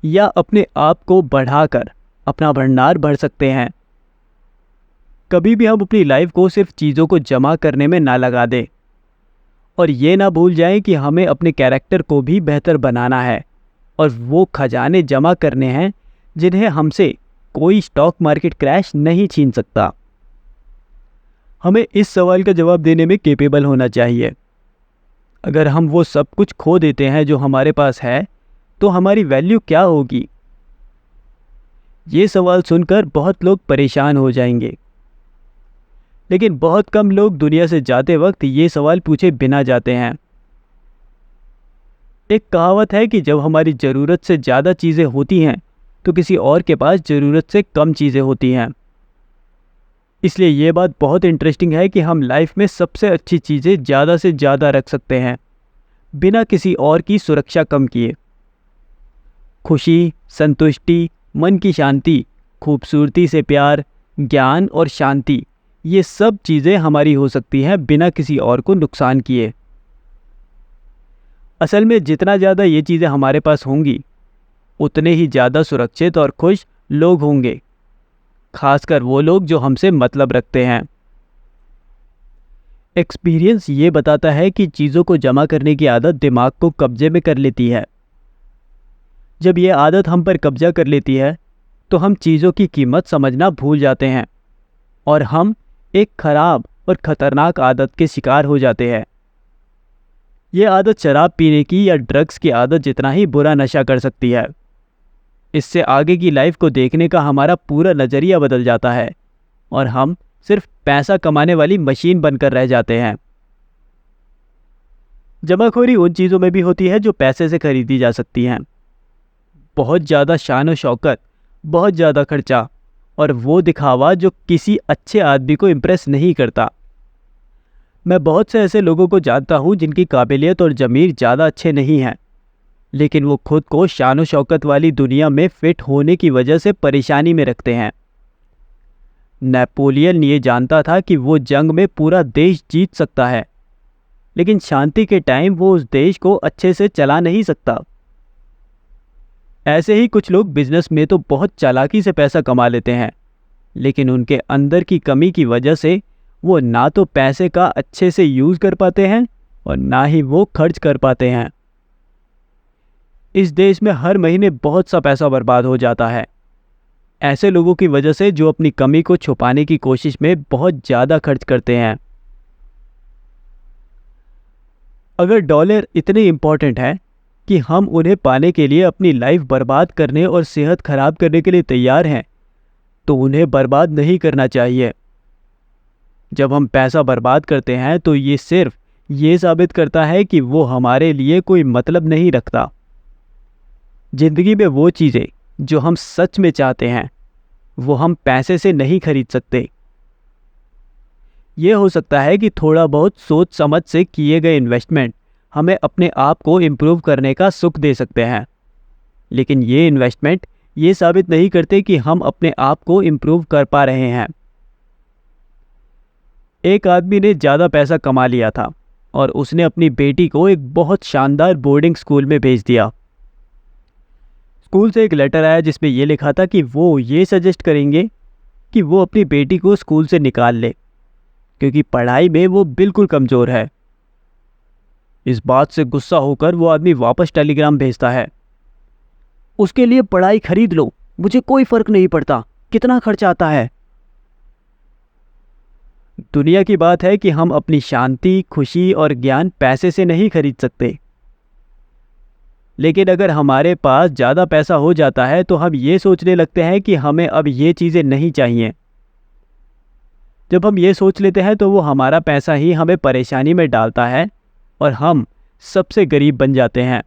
या अपने आप को बढ़ाकर अपना भंडार भर सकते हैं। कभी भी हम अपनी लाइफ को सिर्फ चीज़ों को जमा करने में ना लगा दें, और ये ना भूल जाएं कि हमें अपने कैरेक्टर को भी बेहतर बनाना है और वो खजाने जमा करने हैं जिन्हें हमसे कोई स्टॉक मार्केट क्रैश नहीं छीन सकता। हमें इस सवाल का जवाब देने में कैपेबल होना चाहिए। अगर हम वो सब कुछ खो देते हैं जो हमारे पास है तो हमारी वैल्यू क्या होगी? ये सवाल सुनकर बहुत लोग परेशान हो जाएंगे, लेकिन बहुत कम लोग दुनिया से जाते वक्त ये सवाल पूछे बिना जाते हैं। एक कहावत है कि जब हमारी ज़रूरत से ज़्यादा चीज़ें होती हैं तो किसी और के पास ज़रूरत से कम चीज़ें होती हैं। इसलिए ये बात बहुत इंटरेस्टिंग है कि हम लाइफ में सबसे अच्छी चीज़ें ज़्यादा से ज़्यादा रख सकते हैं बिना किसी और की सुरक्षा कम किए। खुशी, संतुष्टि, मन की शांति, खूबसूरती से प्यार, ज्ञान और शांति, ये सब चीज़ें हमारी हो सकती हैं बिना किसी और को नुकसान किए। असल में जितना ज़्यादा ये चीज़ें हमारे पास होंगी उतने ही ज़्यादा सुरक्षित और खुश लोग होंगे, खासकर वो लोग जो हमसे मतलब रखते हैं। एक्सपीरियंस ये बताता है कि चीज़ों को जमा करने की आदत दिमाग को कब्जे में कर लेती है। जब ये आदत हम पर कब्जा कर लेती है तो हम चीज़ों की कीमत समझना भूल जाते हैं और हम एक खराब और ख़तरनाक आदत के शिकार हो जाते हैं। ये आदत शराब पीने की या ड्रग्स की आदत जितना ही बुरा नशा कर सकती है। इससे आगे की लाइफ को देखने का हमारा पूरा नज़रिया बदल जाता है और हम सिर्फ पैसा कमाने वाली मशीन बनकर रह जाते हैं। जमाखोरी उन चीज़ों में भी होती है जो पैसे से खरीदी जा सकती हैं। बहुत ज़्यादा शान और शौकत, बहुत ज़्यादा खर्चा और वो दिखावा जो किसी अच्छे आदमी को इम्प्रेस नहीं करता। मैं बहुत से ऐसे लोगों को जानता हूँ जिनकी काबिलियत और ज़मीर ज़्यादा अच्छे नहीं हैं, लेकिन वो खुद को शान और शौकत वाली दुनिया में फिट होने की वजह से परेशानी में रखते हैं। नेपोलियन ये जानता था कि वो जंग में पूरा देश जीत सकता है, लेकिन शांति के टाइम वो उस देश को अच्छे से चला नहीं सकता। ऐसे ही कुछ लोग बिजनेस में तो बहुत चालाकी से पैसा कमा लेते हैं, लेकिन उनके अंदर की कमी की वजह से वो ना तो पैसे का अच्छे से यूज़ कर पाते हैं और ना ही वो खर्च कर पाते हैं। इस देश में हर महीने बहुत सा पैसा बर्बाद हो जाता है, ऐसे लोगों की वजह से जो अपनी कमी को छुपाने की कोशिश में बहुत ज़्यादा खर्च करते हैं। अगर डॉलर इतने इम्पोर्टेंट है कि हम उन्हें पाने के लिए अपनी लाइफ बर्बाद करने और सेहत खराब करने के लिए तैयार हैं, तो उन्हें बर्बाद नहीं करना चाहिए। जब हम पैसा बर्बाद करते हैं तो ये सिर्फ ये साबित करता है कि वो हमारे लिए कोई मतलब नहीं रखता। जिंदगी में वो चीज़ें जो हम सच में चाहते हैं वो हम पैसे से नहीं खरीद सकते। ये हो सकता है कि थोड़ा बहुत सोच समझ से किए गए इन्वेस्टमेंट हमें अपने आप को इम्प्रूव करने का सुख दे सकते हैं, लेकिन ये इन्वेस्टमेंट ये साबित नहीं करते कि हम अपने आप को इम्प्रूव कर पा रहे हैं। एक आदमी ने ज़्यादा पैसा कमा लिया था और उसने अपनी बेटी को एक बहुत शानदार बोर्डिंग स्कूल में भेज दिया। स्कूल से एक लेटर आया जिसमें यह लिखा था कि वो ये सजेस्ट करेंगे कि वो अपनी बेटी को स्कूल से निकाल ले, क्योंकि पढ़ाई में वो बिल्कुल कमज़ोर है। इस बात से गुस्सा होकर वो आदमी वापस टेलीग्राम भेजता है, उसके लिए पढ़ाई खरीद लो, मुझे कोई फर्क नहीं पड़ता कितना खर्च आता है। दुनिया की बात है कि हम अपनी शांति, खुशी और ज्ञान पैसे से नहीं खरीद सकते, लेकिन अगर हमारे पास ज़्यादा पैसा हो जाता है तो हम ये सोचने लगते हैं कि हमें अब ये चीज़ें नहीं चाहिए। जब हम ये सोच लेते हैं तो वो हमारा पैसा ही हमें परेशानी में डालता है और हम सबसे गरीब बन जाते हैं।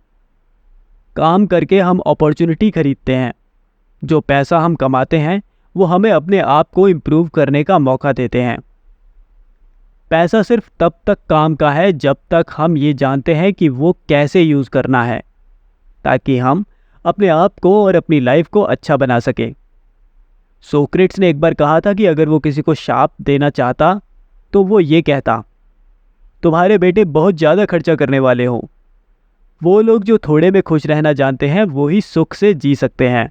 काम करके हम अपॉर्चुनिटी खरीदते हैं। जो पैसा हम कमाते हैं वो हमें अपने आप को इम्प्रूव करने का मौका देते हैं। पैसा सिर्फ तब तक काम का है जब तक हम ये जानते हैं कि वो कैसे यूज़ करना है, ताकि हम अपने आप को और अपनी लाइफ को अच्छा बना सकें। सोक्रेट्स ने एक बार कहा था कि अगर वो किसी को शाप देना चाहता तो वो ये कहता, तुम्हारे बेटे बहुत ज़्यादा खर्चा करने वाले हों। वो लोग जो थोड़े में खुश रहना जानते हैं वो ही सुख से जी सकते हैं।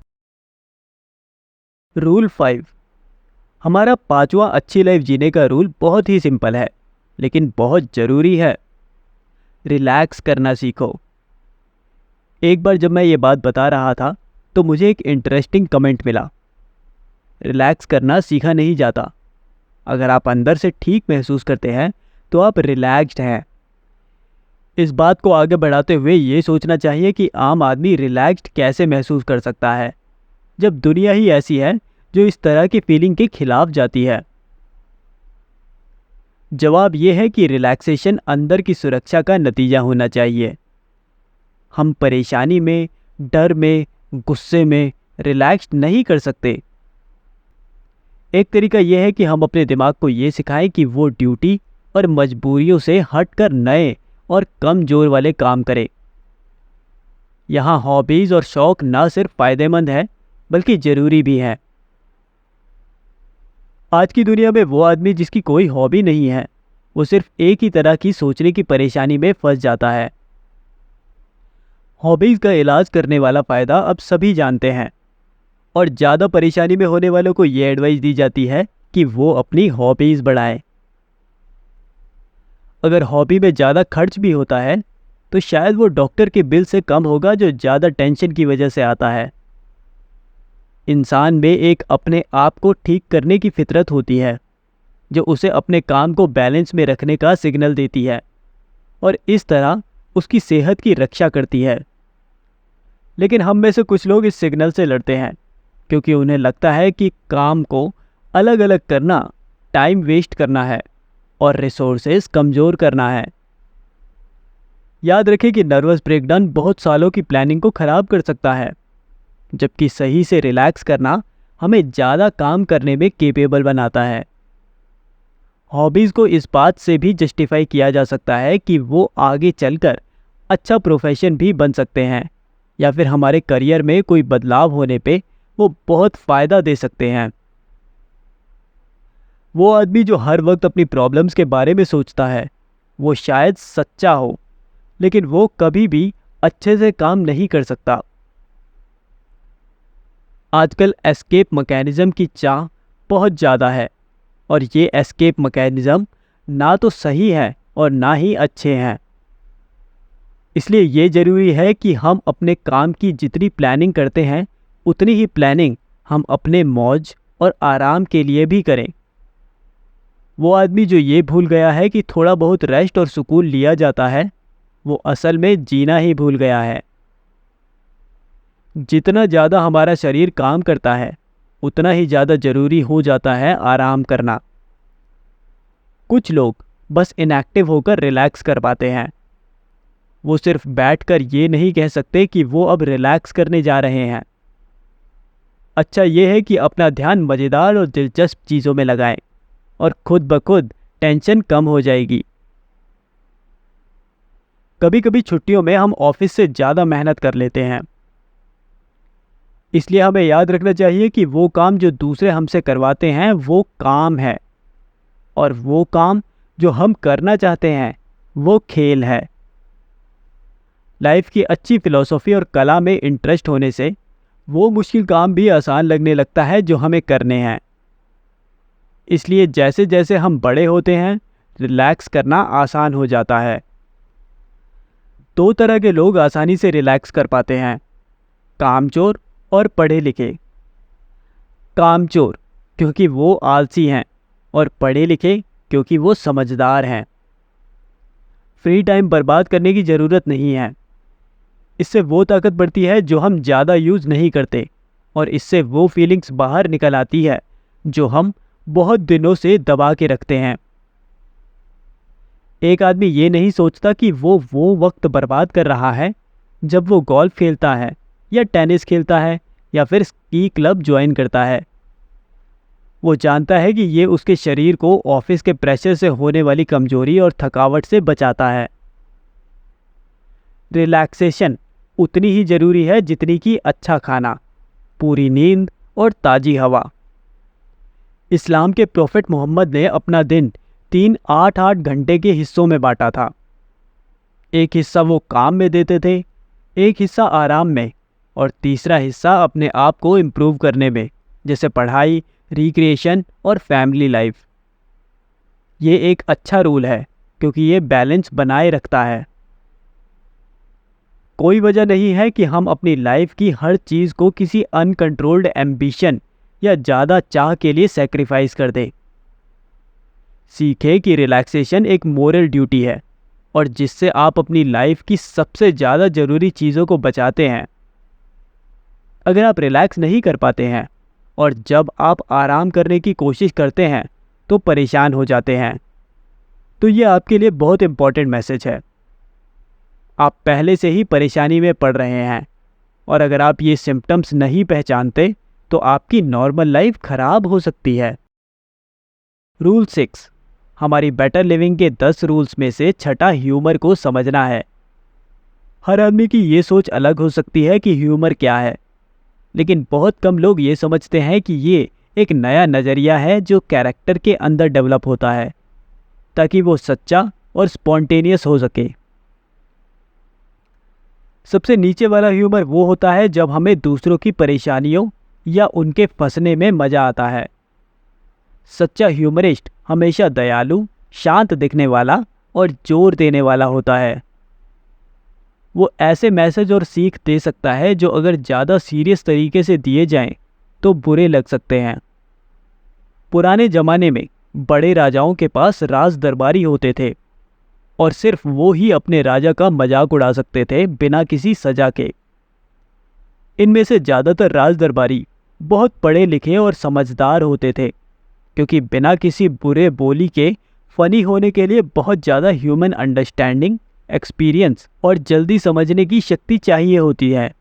रूल 5। हमारा पांचवा अच्छी लाइफ जीने का रूल बहुत ही सिंपल है, लेकिन बहुत ज़रूरी है। रिलैक्स करना सीखो। एक बार जब मैं ये बात बता रहा था तो मुझे एक इंटरेस्टिंग कमेंट मिला। रिलैक्स करना सीखा नहीं जाता। अगर आप अंदर से ठीक महसूस करते हैं तो आप रिलैक्स्ड हैं। इस बात को आगे बढ़ाते हुए ये सोचना चाहिए कि आम आदमी रिलैक्स्ड कैसे महसूस कर सकता है जब दुनिया ही ऐसी है जो इस तरह की फीलिंग के खिलाफ जाती है। जवाब यह है कि रिलैक्सेशन अंदर की सुरक्षा का नतीजा होना चाहिए। हम परेशानी में, डर में, गुस्से में रिलैक्स्ड नहीं कर सकते। एक तरीका यह है कि हम अपने दिमाग को ये सिखाएं कि वो ड्यूटी और मजबूरियों से हटकर नए और कम जोर वाले काम करे। यहाँ हॉबीज़ और शौक ना सिर्फ फ़ायदेमंद है बल्कि ज़रूरी भी है। आज की दुनिया में वो आदमी जिसकी कोई हॉबी नहीं है वो सिर्फ एक ही तरह की सोचने की परेशानी में फंस जाता है। हॉबीज़ का इलाज करने वाला फ़ायदा अब सभी जानते हैं और ज़्यादा परेशानी में होने वालों को ये एडवाइस दी जाती है कि वो अपनी हॉबीज़ बढ़ाएं। अगर हॉबी में ज़्यादा खर्च भी होता है तो शायद वो डॉक्टर के बिल से कम होगा जो ज़्यादा टेंशन की वजह से आता है। इंसान में एक अपने आप को ठीक करने की फितरत होती है जो उसे अपने काम को बैलेंस में रखने का सिग्नल देती है और इस तरह उसकी सेहत की रक्षा करती है। लेकिन हम में से कुछ लोग इस सिग्नल से लड़ते हैं क्योंकि उन्हें लगता है कि काम को अलग अलग करना टाइम वेस्ट करना है और रिसोर्सेज कमज़ोर करना है। याद रखें कि नर्वस ब्रेकडाउन बहुत सालों की प्लानिंग को ख़राब कर सकता है, जबकि सही से रिलैक्स करना हमें ज़्यादा काम करने में केपेबल बनाता है। हॉबीज़ को इस बात से भी जस्टिफाई किया जा सकता है कि वो आगे चलकर अच्छा प्रोफेशन भी बन सकते हैं, या फिर हमारे करियर में कोई बदलाव होने पे वो बहुत फ़ायदा दे सकते हैं। वो आदमी जो हर वक्त अपनी प्रॉब्लम्स के बारे में सोचता है, वो शायद सच्चा हो, लेकिन वो कभी भी अच्छे से काम नहीं कर सकता। आजकल एस्केप मैकेनिज़्म की चाह बहुत ज़्यादा है, और ये एस्केप मैकेनिज़्म ना तो सही है और ना ही अच्छे हैं। इसलिए ये ज़रूरी है कि हम अपने काम की जितनी प्लानिंग करते हैं, उतनी ही प्लानिंग हम अपने मौज और आराम के लिए भी करें। वो आदमी जो ये भूल गया है कि थोड़ा बहुत रेस्ट और सुकून लिया जाता है, वो असल में जीना ही भूल गया है। जितना ज़्यादा हमारा शरीर काम करता है, उतना ही ज़्यादा ज़रूरी हो जाता है आराम करना। कुछ लोग बस इनएक्टिव होकर रिलैक्स कर पाते हैं। वो सिर्फ बैठकर ये नहीं कह सकते कि वो अब रिलैक्स करने जा रहे हैं। अच्छा ये है कि अपना ध्यान मज़ेदार और दिलचस्प चीज़ों में लगाएं, और खुद ब खुद टेंशन कम हो जाएगी। कभी कभी छुट्टियों में हम ऑफिस से ज़्यादा मेहनत कर लेते हैं, इसलिए हमें याद रखना चाहिए कि वो काम जो दूसरे हमसे करवाते हैं वो काम है, और वो काम जो हम करना चाहते हैं वो खेल है। लाइफ की अच्छी फिलॉसफी और कला में इंटरेस्ट होने से वो मुश्किल काम भी आसान लगने लगता है जो हमें करने हैं। इसलिए जैसे जैसे हम बड़े होते हैं, रिलैक्स करना आसान हो जाता है। दो तरह के लोग आसानी से रिलैक्स कर पाते हैं, कामचोर और पढ़े लिखे। कामचोर क्योंकि वो आलसी हैं, और पढ़े लिखे क्योंकि वो समझदार हैं। फ्री टाइम बर्बाद करने की ज़रूरत नहीं है। इससे वो ताकत बढ़ती है जो हम ज़्यादा यूज़ नहीं करते, और इससे वो फीलिंग्स बाहर निकल आती है जो हम बहुत दिनों से दबा के रखते हैं। एक आदमी ये नहीं सोचता कि वो वक्त बर्बाद कर रहा है जब वो गोल्फ खेलता है, या टेनिस खेलता है, या फिर स्की क्लब ज्वाइन करता है। वो जानता है कि ये उसके शरीर को ऑफिस के प्रेशर से होने वाली कमजोरी और थकावट से बचाता है। रिलैक्सेशन उतनी ही ज़रूरी है जितनी कि अच्छा खाना, पूरी नींद और ताज़ी हवा। इस्लाम के प्रोफेट मोहम्मद ने अपना दिन 3 8-8 घंटे के हिस्सों में बांटा था। एक हिस्सा वो काम में देते थे, एक हिस्सा आराम में, और तीसरा हिस्सा अपने आप को इम्प्रूव करने में, जैसे पढ़ाई, रिक्रिएशन और फैमिली लाइफ। ये एक अच्छा रूल है क्योंकि ये बैलेंस बनाए रखता है। कोई वजह नहीं है कि हम अपनी लाइफ की हर चीज़ को किसी अनकंट्रोल्ड एम्बिशन या ज़्यादा चाह के लिए सेक्रीफाइस कर दें। सीखें कि रिलैक्सेशन एक मोरल ड्यूटी है, और जिससे आप अपनी लाइफ की सबसे ज़्यादा ज़रूरी चीज़ों को बचाते हैं। अगर आप रिलैक्स नहीं कर पाते हैं और जब आप आराम करने की कोशिश करते हैं तो परेशान हो जाते हैं, तो ये आपके लिए बहुत इम्पॉर्टेंट मैसेज है। आप पहले से ही परेशानी में पड़ रहे हैं, और अगर आप ये सिम्टम्स नहीं पहचानते तो आपकी नॉर्मल लाइफ खराब हो सकती है। रूल 6, हमारी बेटर लिविंग के 10 रूल्स में से छठा ह्यूमर को समझना है। हर आदमी की ये सोच अलग हो सकती है कि ह्यूमर क्या है, लेकिन बहुत कम लोग ये समझते हैं कि ये एक नया नज़रिया है जो कैरेक्टर के अंदर डेवलप होता है ताकि वो सच्चा और स्पॉन्टेनियस हो सके। सबसे नीचे वाला ह्यूमर वो होता है जब हमें दूसरों की परेशानियों या उनके फंसने में मज़ा आता है। सच्चा ह्यूमरिस्ट हमेशा दयालु, शांत दिखने वाला और जोर देने वाला होता है। वो ऐसे मैसेज और सीख दे सकता है जो अगर ज़्यादा सीरियस तरीके से दिए जाएं तो बुरे लग सकते हैं। पुराने ज़माने में बड़े राजाओं के पास राज दरबारी होते थे, और सिर्फ वो ही अपने राजा का मजाक उड़ा सकते थे बिना किसी सजा के। इनमें से ज़्यादातर राज दरबारी बहुत पढ़े लिखे और समझदार होते थे, क्योंकि बिना किसी बुरे बोली के फनी होने के लिए बहुत ज़्यादा ह्यूमन अंडरस्टैंडिंग, एक्सपीरियंस और जल्दी समझने की शक्ति चाहिए होती है।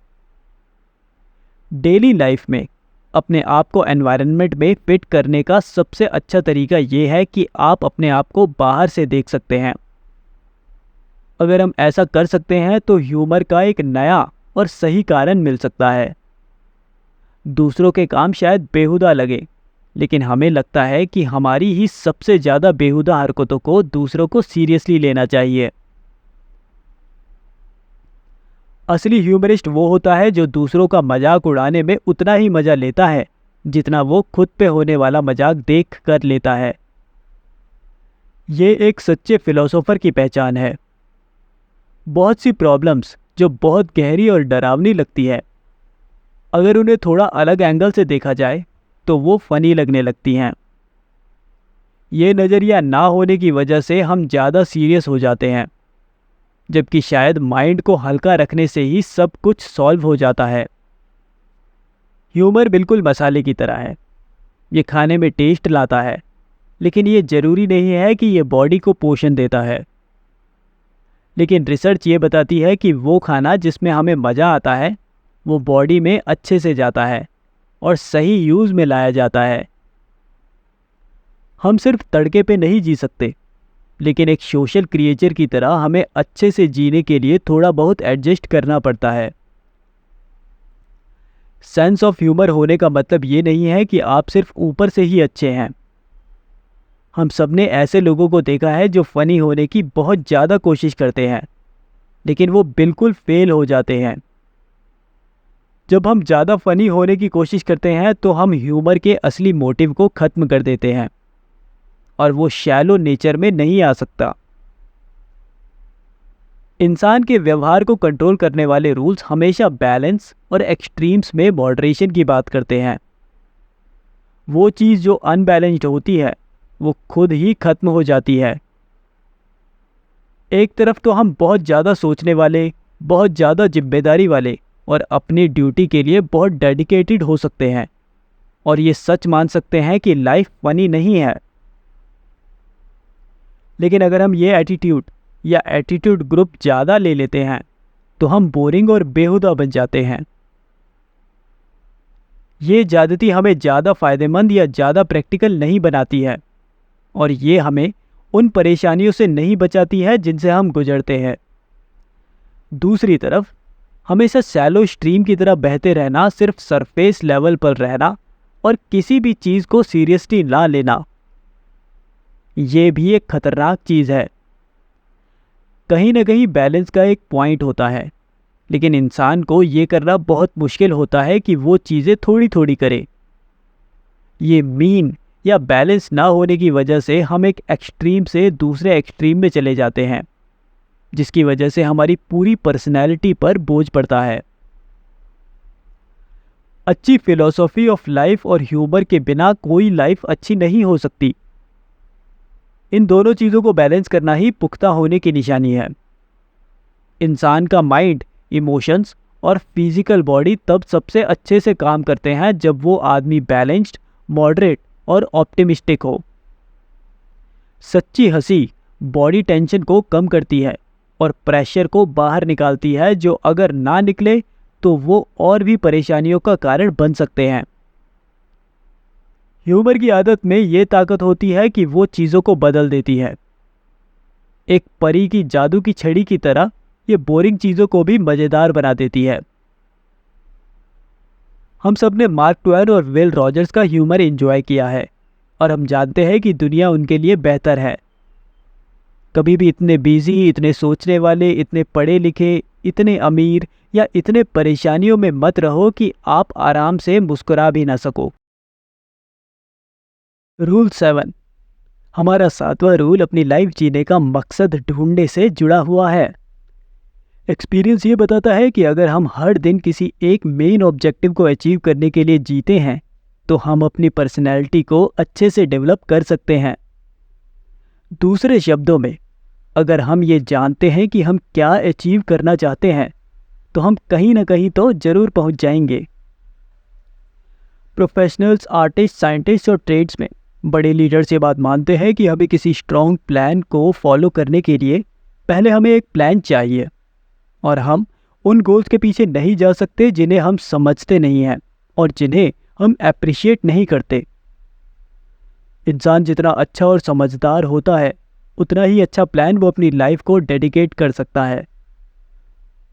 डेली लाइफ में अपने आप को एनवायरनमेंट में फिट करने का सबसे अच्छा तरीका ये है कि आप अपने आप को बाहर से देख सकते हैं। अगर हम ऐसा कर सकते हैं तो ह्यूमर का एक नया और सही कारण मिल सकता है। दूसरों के काम शायद बेहुदा लगे, लेकिन हमें लगता है कि हमारी ही सबसे ज़्यादा बेहुदा हरकतों को दूसरों को सीरियसली लेना चाहिए। असली ह्यूमरिस्ट वो होता है जो दूसरों का मजाक उड़ाने में उतना ही मजा लेता है जितना वो खुद पे होने वाला मजाक देख कर लेता है। ये एक सच्चे फिलोसोफर की पहचान है। बहुत सी प्रॉब्लम्स जो बहुत गहरी और डरावनी लगती है, अगर उन्हें थोड़ा अलग एंगल से देखा जाए तो वो फनी लगने लगती हैं। ये नज़रिया ना होने की वजह से हम ज़्यादा सीरियस हो जाते हैं, जबकि शायद माइंड को हल्का रखने से ही सब कुछ सॉल्व हो जाता है। ह्यूमर बिल्कुल मसाले की तरह है। ये खाने में टेस्ट लाता है, लेकिन ये ज़रूरी नहीं है कि ये बॉडी को पोषण देता है। लेकिन रिसर्च ये बताती है कि वो खाना जिसमें हमें मज़ा आता है वो बॉडी में अच्छे से जाता है और सही यूज़ में लाया जाता है। हम सिर्फ तड़के पे नहीं जी सकते, लेकिन एक सोशल क्रिएचर की तरह हमें अच्छे से जीने के लिए थोड़ा बहुत एडजस्ट करना पड़ता है। सेंस ऑफ ह्यूमर होने का मतलब ये नहीं है कि आप सिर्फ ऊपर से ही अच्छे हैं। हम सब ने ऐसे लोगों को देखा है जो फनी होने की बहुत ज़्यादा कोशिश करते हैं, लेकिन वो बिल्कुल फेल हो जाते हैं। जब हम ज़्यादा फनी होने की कोशिश करते हैं तो हम ह्यूमर के असली मोटिव को ख़त्म कर देते हैं और वो शैलो नेचर में नहीं आ सकता। इंसान के व्यवहार को कंट्रोल करने वाले रूल्स हमेशा बैलेंस और एक्सट्रीम्स में मॉडरेशन की बात करते हैं। वो चीज़ जो अनबैलेंस्ड होती है वो खुद ही खत्म हो जाती है। एक तरफ तो हम बहुत ज़्यादा सोचने वाले, बहुत ज़्यादा जिम्मेदारी वाले और अपनी ड्यूटी के लिए बहुत डेडिकेटेड हो सकते हैं और ये सच मान सकते हैं कि लाइफ फनी नहीं है। लेकिन अगर हम ये एटीट्यूड या एटीट्यूड ग्रुप ज़्यादा ले लेते हैं तो हम बोरिंग और बेहुदा बन जाते हैं। ये ज़्यादती हमें ज़्यादा फ़ायदेमंद या ज़्यादा प्रैक्टिकल नहीं बनाती है और ये हमें उन परेशानियों से नहीं बचाती है जिनसे हम गुजरते हैं। दूसरी तरफ हमेशा शैलो स्ट्रीम की तरह बहते रहना, सिर्फ सरफेस लेवल पर रहना और किसी भी चीज़ को सीरियसली ना लेना, ये भी एक खतरनाक चीज़ है। कहीं ना कहीं बैलेंस का एक पॉइंट होता है, लेकिन इंसान को ये करना बहुत मुश्किल होता है कि वो चीज़ें थोड़ी थोड़ी करे। ये मीन या बैलेंस ना होने की वजह से हम एक एक्सट्रीम से दूसरे एक्सट्रीम में चले जाते हैं, जिसकी वजह से हमारी पूरी पर्सनैलिटी पर बोझ पड़ता है। अच्छी फिलॉसफी ऑफ लाइफ और ह्यूमर के बिना कोई लाइफ अच्छी नहीं हो सकती। इन दोनों चीज़ों को बैलेंस करना ही पुख्ता होने की निशानी है। इंसान का माइंड, इमोशंस और फिजिकल बॉडी तब सबसे अच्छे से काम करते हैं जब वो आदमी बैलेंस्ड, मॉडरेट और ऑप्टिमिस्टिक हो। सच्ची हंसी बॉडी टेंशन को कम करती है और प्रेशर को बाहर निकालती है, जो अगर ना निकले तो वो और भी परेशानियों का कारण बन सकते हैं। ह्यूमर की आदत में ये ताकत होती है कि वो चीज़ों को बदल देती है। एक परी की जादू की छड़ी की तरह ये बोरिंग चीज़ों को भी मज़ेदार बना देती है। हम सब ने मार्क ट्वेन और विल रॉजर्स का ह्यूमर एंजॉय किया है और हम जानते हैं कि दुनिया उनके लिए बेहतर है। कभी भी इतने बिजी, इतने सोचने वाले, इतने पढ़े लिखे, इतने अमीर या इतने परेशानियों में मत रहो कि आप आराम से मुस्कुरा भी ना सको। रूल 7। हमारा 7वां रूल अपनी लाइफ जीने का मकसद ढूंढने से जुड़ा हुआ है। एक्सपीरियंस ये बताता है कि अगर हम हर दिन किसी एक मेन ऑब्जेक्टिव को अचीव करने के लिए जीते हैं तो हम अपनी पर्सनैलिटी को अच्छे से डेवलप कर सकते हैं। दूसरे शब्दों में, अगर हम ये जानते हैं कि हम क्या अचीव करना चाहते हैं तो हम कहीं ना कहीं तो ज़रूर पहुंच जाएंगे। प्रोफेशनल्स, आर्टिस्ट, साइंटिस्ट और ट्रेड्स में बड़े लीडर्स ये बात मानते हैं कि हमें किसी स्ट्रॉन्ग प्लान को फॉलो करने के लिए पहले हमें एक प्लान चाहिए, और हम उन गोल्स के पीछे नहीं जा सकते जिन्हें हम समझते नहीं हैं और जिन्हें हम अप्रिशिएट नहीं करते। इंसान जितना अच्छा और समझदार होता है, उतना ही अच्छा प्लान वो अपनी लाइफ को डेडिकेट कर सकता है।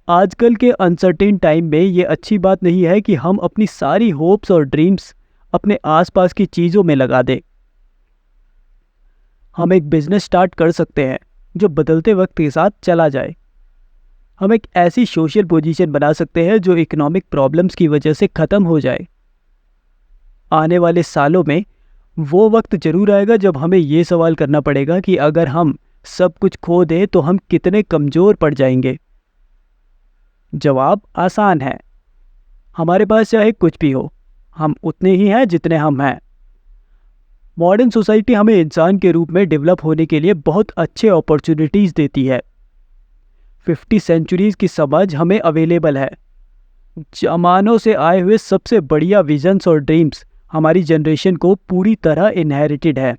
आजकल के अनसर्टेन टाइम में ये अच्छी बात नहीं है कि हम अपनी सारी होप्स और ड्रीम्स अपने आसपास की चीज़ों में लगा दें। हम एक बिजनेस स्टार्ट कर सकते हैं जो बदलते वक्त के साथ चला जाए। हम एक ऐसी सोशल पोजीशन बना सकते हैं जो इकोनॉमिक प्रॉब्लम्स की वजह से ख़त्म हो जाए। आने वाले सालों में वो वक्त जरूर आएगा जब हमें ये सवाल करना पड़ेगा कि अगर हम सब कुछ खो दें तो हम कितने कमज़ोर पड़ जाएंगे। जवाब आसान है, हमारे पास चाहे कुछ भी हो, हम उतने ही हैं जितने हम हैं। मॉडर्न सोसाइटी हमें इंसान के रूप में डेवलप होने के लिए बहुत अच्छे अपॉर्चुनिटीज़ देती है। 50 सेंचुरीज़ की समझ हमें अवेलेबल है। ज़मानों से आए हुए सबसे बढ़िया विजन्स और ड्रीम्स हमारी जनरेशन को पूरी तरह इनहेरिटेड है।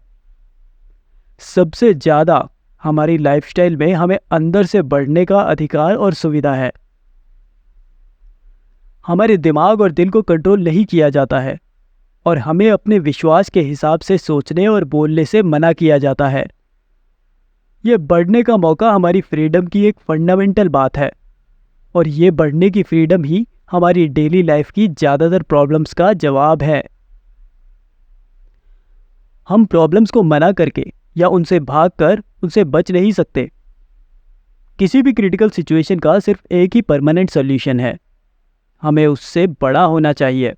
सबसे ज़्यादा हमारी लाइफस्टाइल में हमें अंदर से बढ़ने का अधिकार और सुविधा है। हमारे दिमाग और दिल को कंट्रोल नहीं किया जाता है और हमें अपने विश्वास के हिसाब से सोचने और बोलने से मना किया जाता है। ये बढ़ने का मौका हमारी फ्रीडम की एक फंडामेंटल बात है, और ये बढ़ने की फ्रीडम ही हमारी डेली लाइफ की ज़्यादातर प्रॉब्लम्स का जवाब है। हम प्रॉब्लम्स को मना करके या उनसे भागकर उनसे बच नहीं सकते। किसी भी क्रिटिकल सिचुएशन का सिर्फ एक ही परमानेंट सॉल्यूशन है, हमें उससे बड़ा होना चाहिए।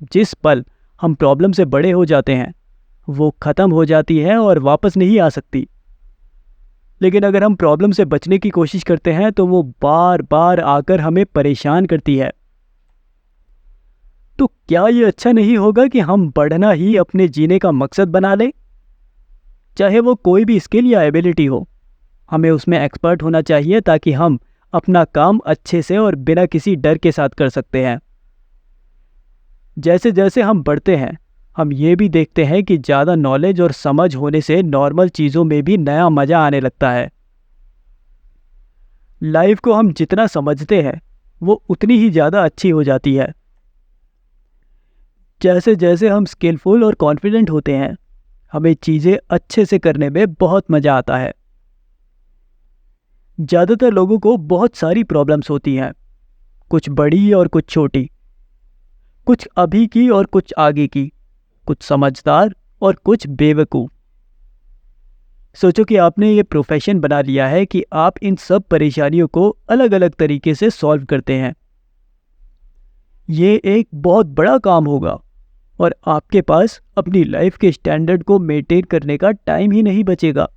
जिस पल हम प्रॉब्लम से बड़े हो जाते हैं वो ख़त्म हो जाती है और वापस नहीं आ सकती। लेकिन अगर हम प्रॉब्लम से बचने की कोशिश करते हैं तो वो बार बार आकर हमें परेशान करती है। तो क्या ये अच्छा नहीं होगा कि हम बढ़ना ही अपने जीने का मकसद बना लें? चाहे वो कोई भी स्किल या एबिलिटी हो, हमें उसमें एक्सपर्ट होना चाहिए ताकि हम अपना काम अच्छे से और बिना किसी डर के साथ कर सकते हैं। जैसे जैसे हम बढ़ते हैं, हम ये भी देखते हैं कि ज़्यादा नॉलेज और समझ होने से नॉर्मल चीज़ों में भी नया मज़ा आने लगता है। लाइफ को हम जितना समझते हैं वो उतनी ही ज़्यादा अच्छी हो जाती है। जैसे जैसे हम स्किलफुल और कॉन्फिडेंट होते हैं, हमें चीज़ें अच्छे से करने में बहुत मज़ा आता है। ज़्यादातर लोगों को बहुत सारी प्रॉब्लम्स होती हैं, कुछ बड़ी और कुछ छोटी, कुछ अभी की और कुछ आगे की, कुछ समझदार और कुछ बेवकूफ़। सोचो कि आपने ये प्रोफेशन बना लिया है कि आप इन सब परेशानियों को अलग अलग तरीके से सॉल्व करते हैं। ये एक बहुत बड़ा काम होगा और आपके पास अपनी लाइफ के स्टैंडर्ड को मेंटेन करने का टाइम ही नहीं बचेगा।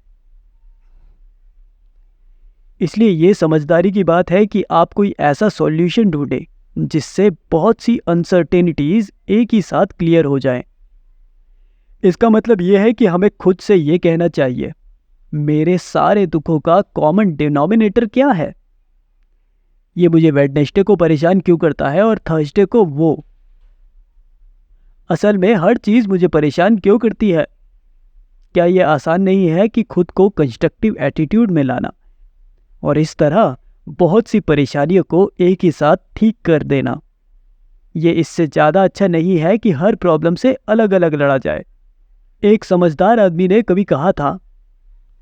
इसलिए ये समझदारी की बात है कि आप कोई ऐसा सॉल्यूशन ढूंढें जिससे बहुत सी अनसर्टेनिटीज़ एक ही साथ क्लियर हो जाएं। इसका मतलब ये है कि हमें खुद से ये कहना चाहिए, मेरे सारे दुखों का कॉमन डिनोमिनेटर क्या है? ये मुझे वेडनेसडे को परेशान क्यों करता है और थर्सडे को वो? असल में हर चीज़ मुझे परेशान क्यों करती है? क्या ये आसान नहीं है कि खुद को कंस्ट्रक्टिव एटीट्यूड में लाना और इस तरह बहुत सी परेशानियों को एक ही साथ ठीक कर देना? ये इससे ज़्यादा अच्छा नहीं है कि हर प्रॉब्लम से अलग अलग लड़ा जाए। एक समझदार आदमी ने कभी कहा था,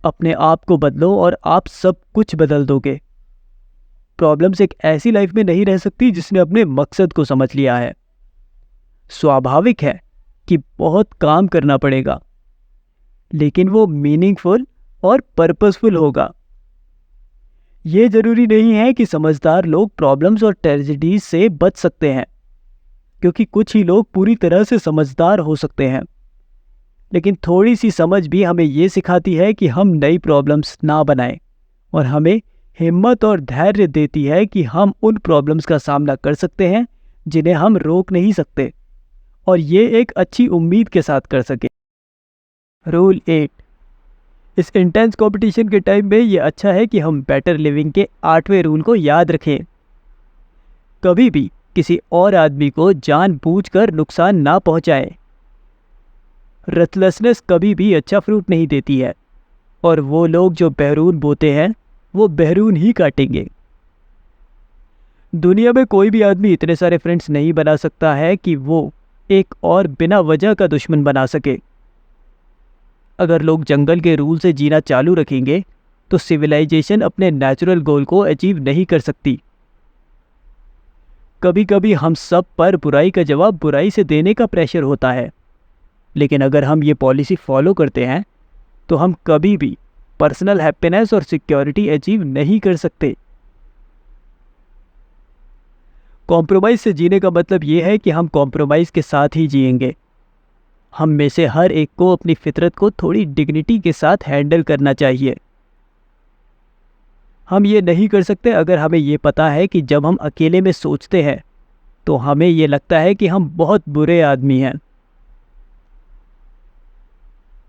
अपने आप को बदलो और आप सब कुछ बदल दोगे। प्रॉब्लम्स एक ऐसी लाइफ में नहीं रह सकती जिसने अपने मकसद को समझ लिया है। स्वाभाविक है कि बहुत काम करना पड़ेगा, लेकिन वो मीनिंगफुल और पर्पसफुल होगा। ये जरूरी नहीं है कि समझदार लोग प्रॉब्लम्स और ट्रेजेडीज से बच सकते हैं, क्योंकि कुछ ही लोग पूरी तरह से समझदार हो सकते हैं। लेकिन थोड़ी सी समझ भी हमें ये सिखाती है कि हम नई प्रॉब्लम्स ना बनाएं, और हमें हिम्मत और धैर्य देती है कि हम उन प्रॉब्लम्स का सामना कर सकते हैं जिन्हें हम रोक नहीं सकते, और ये एक अच्छी उम्मीद के साथ कर सके। रूल 8। इस इंटेंस कंपटीशन के टाइम में ये अच्छा है कि हम बेटर लिविंग के 8वें रूल को याद रखें। कभी भी किसी और आदमी को जानबूझकर नुकसान ना पहुंचाएं। रेथलेसनेस कभी भी अच्छा फ्रूट नहीं देती है, और वो लोग जो बहरून बोते हैं वो बहरून ही काटेंगे। दुनिया में कोई भी आदमी इतने सारे फ्रेंड्स नहीं बना सकता है कि वो एक और बिना वजह का दुश्मन बना सके। अगर लोग जंगल के रूल से जीना चालू रखेंगे तो सिविलाइजेशन अपने नेचुरल गोल को अचीव नहीं कर सकती। कभी कभी हम सब पर बुराई का जवाब बुराई से देने का प्रेशर होता है, लेकिन अगर हम ये पॉलिसी फॉलो करते हैं तो हम कभी भी पर्सनल हैप्पीनेस और सिक्योरिटी अचीव नहीं कर सकते। कॉम्प्रोमाइज़ से जीने का मतलब ये है कि हम कॉम्प्रोमाइज़ के साथ ही जिएंगे। हम में से हर एक को अपनी फितरत को थोड़ी डिग्निटी के साथ हैंडल करना चाहिए। हम ये नहीं कर सकते अगर हमें ये पता है कि जब हम अकेले में सोचते हैं तो हमें ये लगता है कि हम बहुत बुरे आदमी हैं।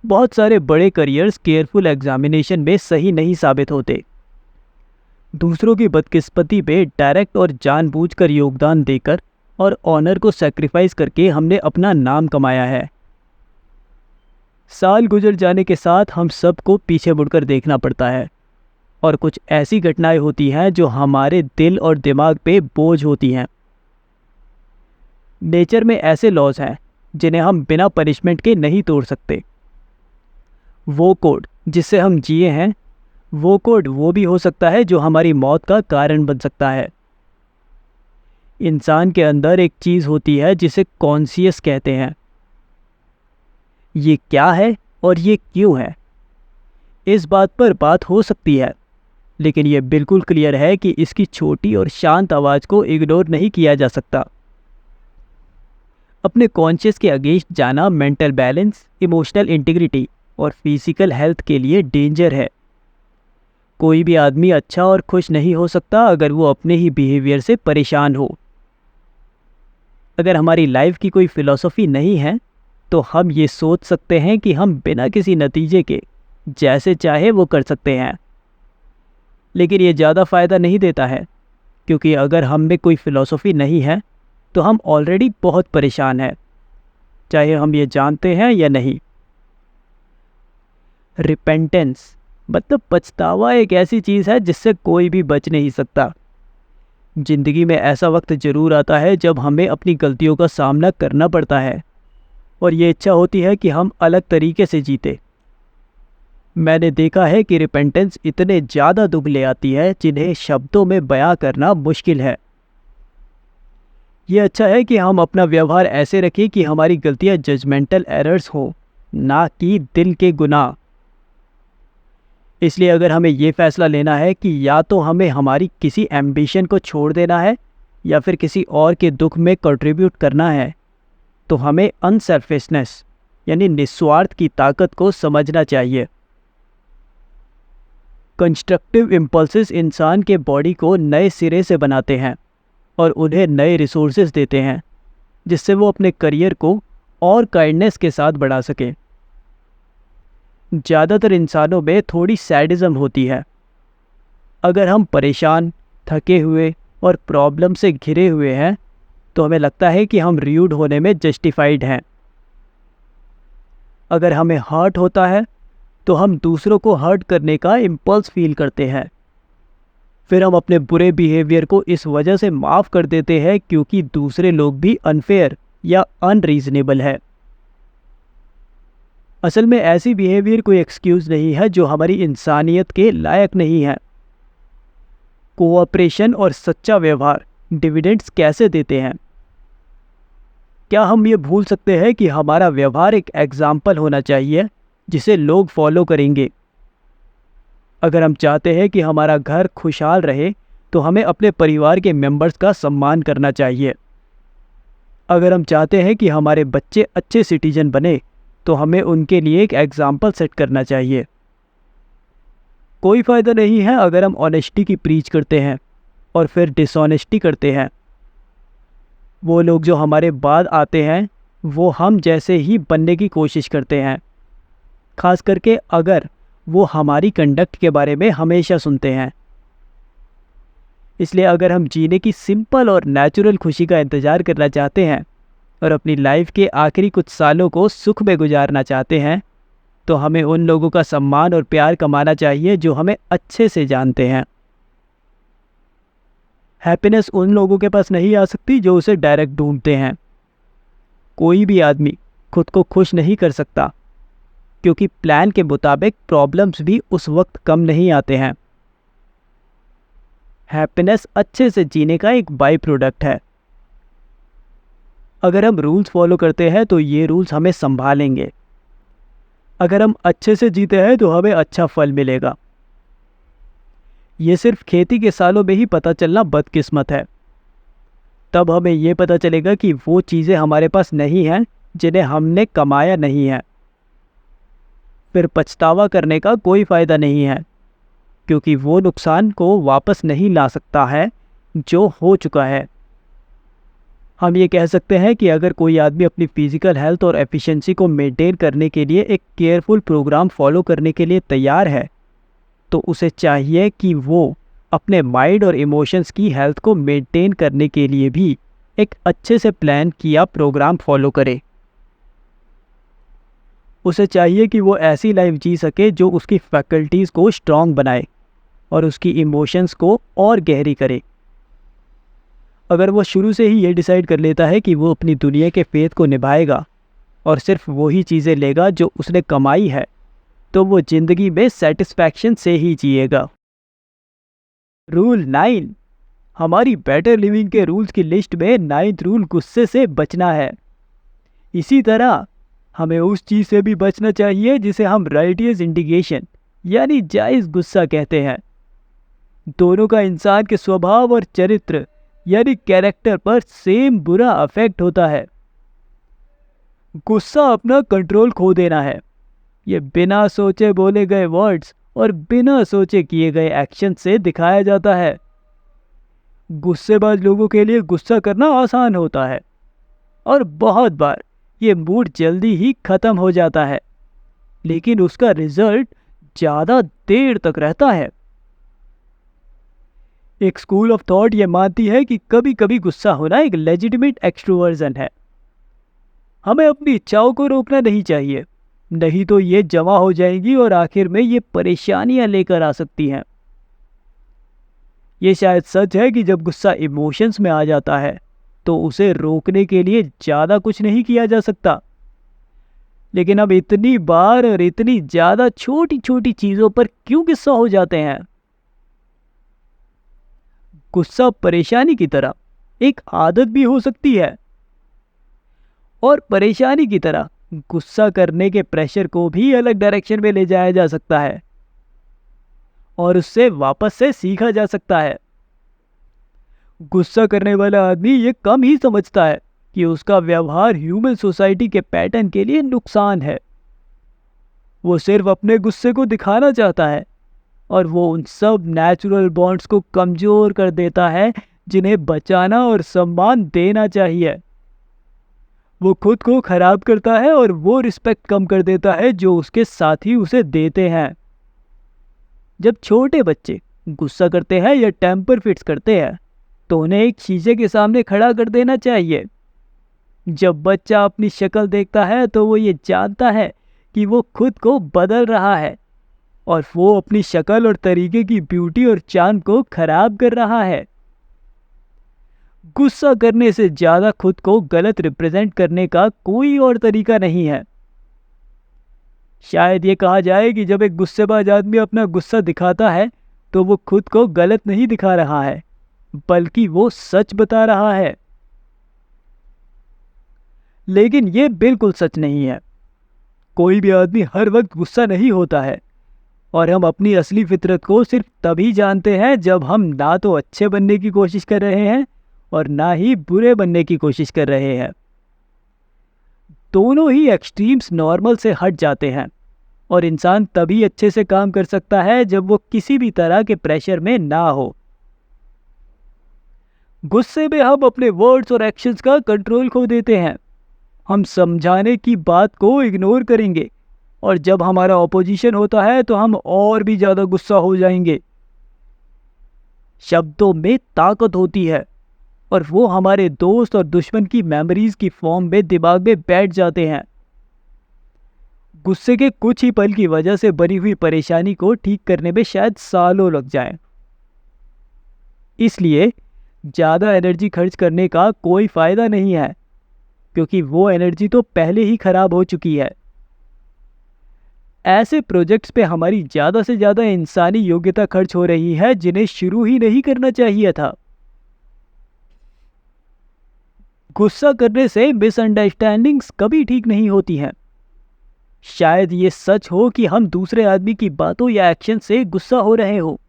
बहुत सारे बड़े करियर्स केयरफुल एग्जामिनेशन में सही नहीं साबित होते। दूसरों की बदकिस्मती पे डायरेक्ट और जानबूझकर योगदान देकर और ऑनर को सैक्रिफाइस करके हमने अपना नाम कमाया है। साल गुजर जाने के साथ हम सबको पीछे मुड़कर देखना पड़ता है, और कुछ ऐसी घटनाएं होती हैं जो हमारे दिल और दिमाग पे बोझ होती हैं। नेचर में ऐसे लॉज हैं जिन्हें हम बिना पनिशमेंट के नहीं तोड़ सकते। वो कोड जिससे हम जिए हैं, वो कोड वो भी हो सकता है जो हमारी मौत का कारण बन सकता है। इंसान के अंदर एक चीज़ होती है जिसे कॉन्शियस कहते हैं। ये क्या है और ये क्यों है, इस बात पर बात हो सकती है, लेकिन ये बिल्कुल क्लियर है कि इसकी छोटी और शांत आवाज़ को इग्नोर नहीं किया जा सकता। अपने कॉन्शियस के अगेंस्ट जाना मेंटल बैलेंस, इमोशनल इंटीग्रिटी और फिजिकल हेल्थ के लिए डेंजर है। कोई भी आदमी अच्छा और खुश नहीं हो सकता अगर वो अपने ही बिहेवियर से परेशान हो। अगर हमारी लाइफ की कोई फिलॉसफी नहीं है तो हम ये सोच सकते हैं कि हम बिना किसी नतीजे के जैसे चाहे वो कर सकते हैं, लेकिन ये ज़्यादा फ़ायदा नहीं देता है, क्योंकि अगर हम में कोई फिलॉसफी नहीं है तो हम ऑलरेडी बहुत परेशान हैं, चाहे हम ये जानते हैं या नहीं। रिपेंटेंस मतलब पछतावा एक ऐसी चीज़ है जिससे कोई भी बच नहीं सकता। ज़िंदगी में ऐसा वक्त ज़रूर आता है जब हमें अपनी गलतियों का सामना करना पड़ता है, और ये इच्छा होती है कि हम अलग तरीके से जीते। मैंने देखा है कि रिपेंटेंस इतने ज़्यादा दुख ले आती है जिन्हें शब्दों में बयां करना मुश्किल है। ये अच्छा है कि हम अपना व्यवहार ऐसे रखें कि हमारी गलतियां जजमेंटल एरर्स हो, ना कि दिल के गुनाह। इसलिए अगर हमें ये फैसला लेना है कि या तो हमें हमारी किसी एम्बिशन को छोड़ देना है या फिर किसी और के दुख में कंट्रीब्यूट करना है, तो हमें अनसेल्फिशनेस यानी निस्वार्थ की ताकत को समझना चाहिए। कंस्ट्रक्टिव इम्पल्सेस इंसान के बॉडी को नए सिरे से बनाते हैं और उन्हें नए रिसोर्सेज देते हैं, जिससे वो अपने करियर को और काइंडनेस के साथ बढ़ा सके। ज़्यादातर इंसानों में थोड़ी सैडिज्म होती है। अगर हम परेशान, थके हुए और प्रॉब्लम से घिरे हुए हैं तो हमें लगता है कि हम र्यूड होने में जस्टिफाइड हैं। अगर हमें हर्ट होता है तो हम दूसरों को हर्ट करने का इम्पल्स फील करते हैं। फिर हम अपने बुरे बिहेवियर को इस वजह से माफ़ कर देते हैं क्योंकि दूसरे लोग भी अनफेयर या अनरीजनेबल है। असल में ऐसी बिहेवियर कोई एक्सक्यूज़ नहीं है जो हमारी इंसानियत के लायक नहीं है। कोऑपरेशन और सच्चा व्यवहार डिविडेंड्स कैसे देते हैं? क्या हम ये भूल सकते हैं कि हमारा व्यवहार एक एग्जाम्पल होना चाहिए जिसे लोग फॉलो करेंगे? अगर हम चाहते हैं कि हमारा घर खुशहाल रहे तो हमें अपने परिवार के मेंबर्स का सम्मान करना चाहिए। अगर हम चाहते हैं कि हमारे बच्चे अच्छे सिटीजन बने तो हमें उनके लिए एक एग्जाम्पल सेट करना चाहिए। कोई फ़ायदा नहीं है अगर हम ऑनेस्टी की प्रीच करते हैं और फिर डिसऑनेस्टी करते हैं। वो लोग जो हमारे बाद आते हैं वो हम जैसे ही बनने की कोशिश करते हैं, खास करके अगर वो हमारी कंडक्ट के बारे में हमेशा सुनते हैं। इसलिए अगर हम जीने की सिंपल और नेचुरल खुशी का इंतज़ार करना चाहते हैं और अपनी लाइफ के आखिरी कुछ सालों को सुख में गुजारना चाहते हैं, तो हमें उन लोगों का सम्मान और प्यार कमाना चाहिए जो हमें अच्छे से जानते हैं। हैप्पीनेस उन लोगों के पास नहीं आ सकती जो उसे डायरेक्ट ढूंढते हैं। कोई भी आदमी खुद को खुश नहीं कर सकता, क्योंकि प्लान के मुताबिक प्रॉब्लम्स भी उस वक्त कम नहीं आते हैं। हैप्पीनेस अच्छे से जीने का एक बाई प्रोडक्ट है। अगर हम रूल्स फॉलो करते हैं तो ये रूल्स हमें संभालेंगे। अगर हम अच्छे से जीते हैं तो हमें अच्छा फल मिलेगा। ये सिर्फ खेती के सालों में ही पता चलना बदकिस्मत है। तब हमें ये पता चलेगा कि वो चीज़ें हमारे पास नहीं हैं जिन्हें हमने कमाया नहीं है। फिर पछतावा करने का कोई फ़ायदा नहीं है, क्योंकि वो नुकसान को वापस नहीं ला सकता है जो हो चुका है। हम ये कह सकते हैं कि अगर कोई आदमी अपनी फिजिकल हेल्थ और एफिशिएंसी को मेंटेन करने के लिए एक केयरफुल प्रोग्राम फॉलो करने के लिए तैयार है, तो उसे चाहिए कि वो अपने माइंड और इमोशंस की हेल्थ को मेंटेन करने के लिए भी एक अच्छे से प्लान किया प्रोग्राम फॉलो करे। उसे चाहिए कि वो ऐसी लाइफ जी सके जो उसकी फैकल्टीज़ को स्ट्रॉन्ग बनाए और उसकी इमोशंस को और गहरी करे। अगर वो शुरू से ही ये डिसाइड कर लेता है कि वो अपनी दुनिया के फेथ को निभाएगा और सिर्फ वही चीज़ें लेगा जो उसने कमाई है, तो वो ज़िंदगी में सेटिस्फैक्शन से ही जिएगा। रूल 9, हमारी बेटर लिविंग के रूल्स की लिस्ट में 9th रूल गुस्से से बचना है। इसी तरह हमें उस चीज़ से भी बचना चाहिए जिसे हम राइटियस इंडिगेशन यानी जायज़ गुस्सा कहते हैं। दोनों का इंसान के स्वभाव और चरित्र यानी कैरेक्टर पर सेम बुरा अफेक्ट होता है। गुस्सा अपना कंट्रोल खो देना है। ये बिना सोचे बोले गए वर्ड्स और बिना सोचे किए गए एक्शन से दिखाया जाता है। गुस्सेबाज लोगों के लिए गुस्सा करना आसान होता है और बहुत बार ये मूड जल्दी ही खत्म हो जाता है, लेकिन उसका रिजल्ट ज़्यादा देर तक रहता है। एक स्कूल ऑफ थॉट ये मानती है कि कभी कभी गुस्सा होना एक लेजिटिमेट एक्सट्रोवर्जन है। हमें अपनी इच्छाओं को रोकना नहीं चाहिए, नहीं तो ये जमा हो जाएंगी और आखिर में ये परेशानियां लेकर आ सकती हैं। ये शायद सच है कि जब गुस्सा इमोशंस में आ जाता है तो उसे रोकने के लिए ज़्यादा कुछ नहीं किया जा सकता, लेकिन अब इतनी बार और इतनी ज़्यादा छोटी छोटी चीज़ों पर क्यों गुस्सा हो जाते हैं। गुस्सा परेशानी की तरह एक आदत भी हो सकती है, और परेशानी की तरह गुस्सा करने के प्रेशर को भी अलग डायरेक्शन में ले जाया जा सकता है और उससे वापस से सीखा जा सकता है। गुस्सा करने वाला आदमी ये कम ही समझता है कि उसका व्यवहार ह्यूमन सोसाइटी के पैटर्न के लिए नुकसान है। वो सिर्फ अपने गुस्से को दिखाना चाहता है और वो उन सब नेचुरल बॉन्ड्स को कमज़ोर कर देता है जिन्हें बचाना और सम्मान देना चाहिए। वो खुद को खराब करता है और वो रिस्पेक्ट कम कर देता है जो उसके साथी उसे देते हैं। जब छोटे बच्चे गुस्सा करते हैं या टेम्पर फिट्स करते हैं तो उन्हें एक शीशे के सामने खड़ा कर देना चाहिए। जब बच्चा अपनी शक्ल देखता है तो वो ये जानता है कि वो खुद को बदल रहा है और वो अपनी शक्ल और तरीके की ब्यूटी और चार्म को खराब कर रहा है। गुस्सा करने से ज़्यादा खुद को गलत रिप्रेजेंट करने का कोई और तरीका नहीं है। शायद ये कहा जाए कि जब एक गुस्सेबाज आदमी अपना गुस्सा दिखाता है तो वो खुद को गलत नहीं दिखा रहा है, बल्कि वो सच बता रहा है। लेकिन ये बिल्कुल सच नहीं है। कोई भी आदमी हर वक्त गुस्सा नहीं होता है, और हम अपनी असली फितरत को सिर्फ तभी जानते हैं जब हम ना तो अच्छे बनने की कोशिश कर रहे हैं और ना ही बुरे बनने की कोशिश कर रहे हैं। दोनों ही एक्सट्रीम्स नॉर्मल से हट जाते हैं और इंसान तभी अच्छे से काम कर सकता है जब वो किसी भी तरह के प्रेशर में ना हो। गुस्से में हम अपने वर्ड्स और एक्शंस का कंट्रोल खो देते हैं। हम समझाने की बात को इग्नोर करेंगे और जब हमारा ऑपोजिशन होता है तो हम और भी ज़्यादा गुस्सा हो जाएंगे। शब्दों में ताकत होती है और वो हमारे दोस्त और दुश्मन की मेमोरीज की फॉर्म में दिमाग में बैठ जाते हैं। गुस्से के कुछ ही पल की वजह से बनी हुई परेशानी को ठीक करने में शायद सालों लग जाएं। इसलिए ज़्यादा एनर्जी खर्च करने का कोई फायदा नहीं है, क्योंकि वो एनर्जी तो पहले ही खराब हो चुकी है। ऐसे प्रोजेक्ट्स पे हमारी ज़्यादा से ज़्यादा इंसानी योग्यता खर्च हो रही है, जिन्हें शुरू ही नहीं करना चाहिए था। गुस्सा करने से मिसअंडरस्टैंडिंग्स कभी ठीक नहीं होती हैं। शायद ये सच हो कि हम दूसरे आदमी की बातों या एक्शन से गुस्सा हो रहे हो,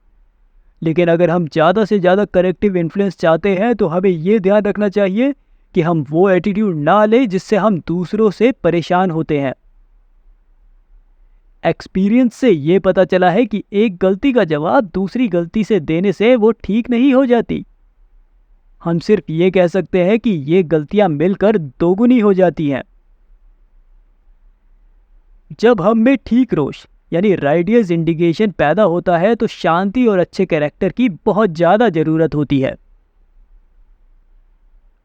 लेकिन अगर हम ज़्यादा से ज़्यादा करेक्टिव इन्फ्लुएंस चाहते हैं तो हमें ये ध्यान रखना चाहिए कि हम वो एटीट्यूड ना लें जिससे हम दूसरों से परेशान होते हैं। एक्सपीरियंस से ये पता चला है कि एक गलती का जवाब दूसरी गलती से देने से वो ठीक नहीं हो जाती। हम सिर्फ ये कह सकते हैं कि ये गलतियां मिलकर दोगुनी हो जाती हैं। जब हम में ठीक रोश यानी राइडियस इंडिकेशन पैदा होता है तो शांति और अच्छे कैरेक्टर की बहुत ज़्यादा ज़रूरत होती है।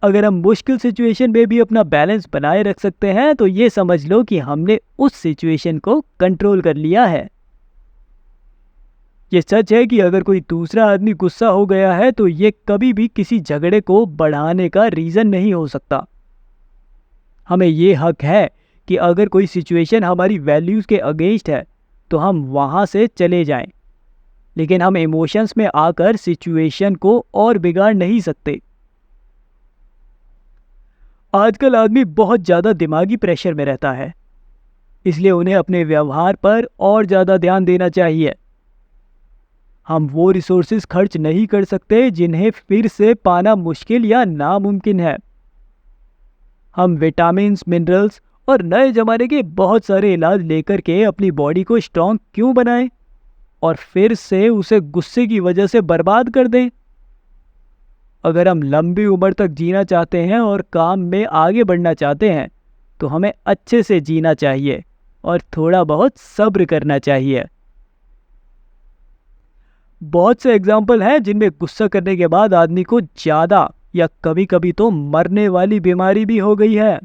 अगर हम मुश्किल सिचुएशन में भी अपना बैलेंस बनाए रख सकते हैं तो ये समझ लो कि हमने उस सिचुएशन को कंट्रोल कर लिया है। ये सच है कि अगर कोई दूसरा आदमी गुस्सा हो गया है तो ये कभी भी किसी झगड़े को बढ़ाने का रीज़न नहीं हो सकता। हमें ये हक है कि अगर कोई सिचुएशन हमारी वैल्यूज़ के अगेंस्ट है तो हम वहाँ से चले जाएं, लेकिन हम इमोशंस में आकर सिचुएशन को और बिगाड़ नहीं सकते। आजकल आदमी बहुत ज़्यादा दिमागी प्रेशर में रहता है, इसलिए उन्हें अपने व्यवहार पर और ज़्यादा ध्यान देना चाहिए। हम वो रिसोर्सेज खर्च नहीं कर सकते जिन्हें फिर से पाना मुश्किल या नामुमकिन है। हम विटामिन्स, मिनरल्स और नए ज़माने के बहुत सारे इलाज लेकर के अपनी बॉडी को स्ट्रॉन्ग क्यों बनाएं और फिर से उसे गुस्से की वजह से बर्बाद कर दें। अगर हम लंबी उम्र तक जीना चाहते हैं और काम में आगे बढ़ना चाहते हैं तो हमें अच्छे से जीना चाहिए और थोड़ा बहुत सब्र करना चाहिए। बहुत से एग्जाम्पल हैं जिनमें गुस्सा करने के बाद आदमी को ज़्यादा या कभी कभी तो मरने वाली बीमारी भी हो गई है।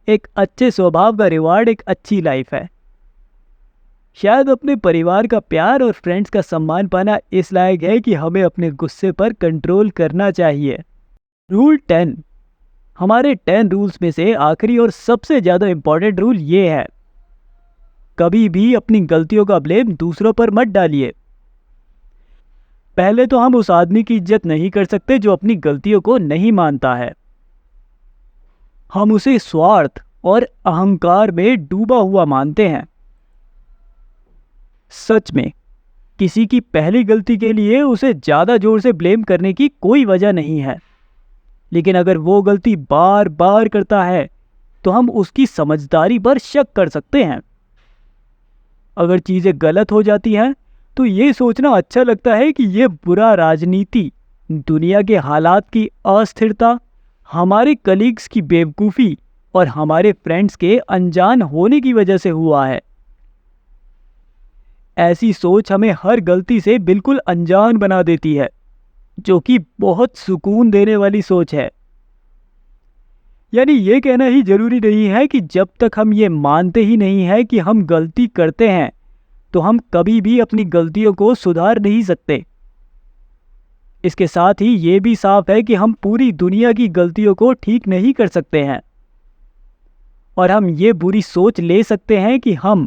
एक अच्छे स्वभाव का रिवार्ड एक अच्छी लाइफ है। शायद अपने परिवार का प्यार और फ्रेंड्स का सम्मान पाना इस लायक है कि हमें अपने गुस्से पर कंट्रोल करना चाहिए। रूल 10। हमारे 10 रूल्स में से आखिरी और सबसे ज़्यादा इम्पॉर्टेंट रूल ये है, कभी भी अपनी गलतियों का ब्लेम दूसरों पर मत डालिए। पहले तो हम उस आदमी की इज्जत नहीं कर सकते जो अपनी गलतियों को नहीं मानता है। हम उसे स्वार्थ और अहंकार में डूबा हुआ मानते हैं। सच में किसी की पहली गलती के लिए उसे ज़्यादा जोर से ब्लेम करने की कोई वजह नहीं है, लेकिन अगर वो गलती बार बार करता है तो हम उसकी समझदारी पर शक कर सकते हैं। अगर चीज़ें गलत हो जाती हैं तो ये सोचना अच्छा लगता है कि ये बुरा राजनीति, दुनिया के हालात की अस्थिरता, हमारे कलीग्स की बेवकूफ़ी और हमारे फ्रेंड्स के अनजान होने की वजह से हुआ है। ऐसी सोच हमें हर गलती से बिल्कुल अनजान बना देती है, जो कि बहुत सुकून देने वाली सोच है। यानी ये कहना ही जरूरी नहीं है कि जब तक हम ये मानते ही नहीं है कि हम गलती करते हैं तो हम कभी भी अपनी गलतियों को सुधार नहीं सकते। इसके साथ ही ये भी साफ है कि हम पूरी दुनिया की गलतियों को ठीक नहीं कर सकते हैं, और हम ये बुरी सोच ले सकते हैं कि हम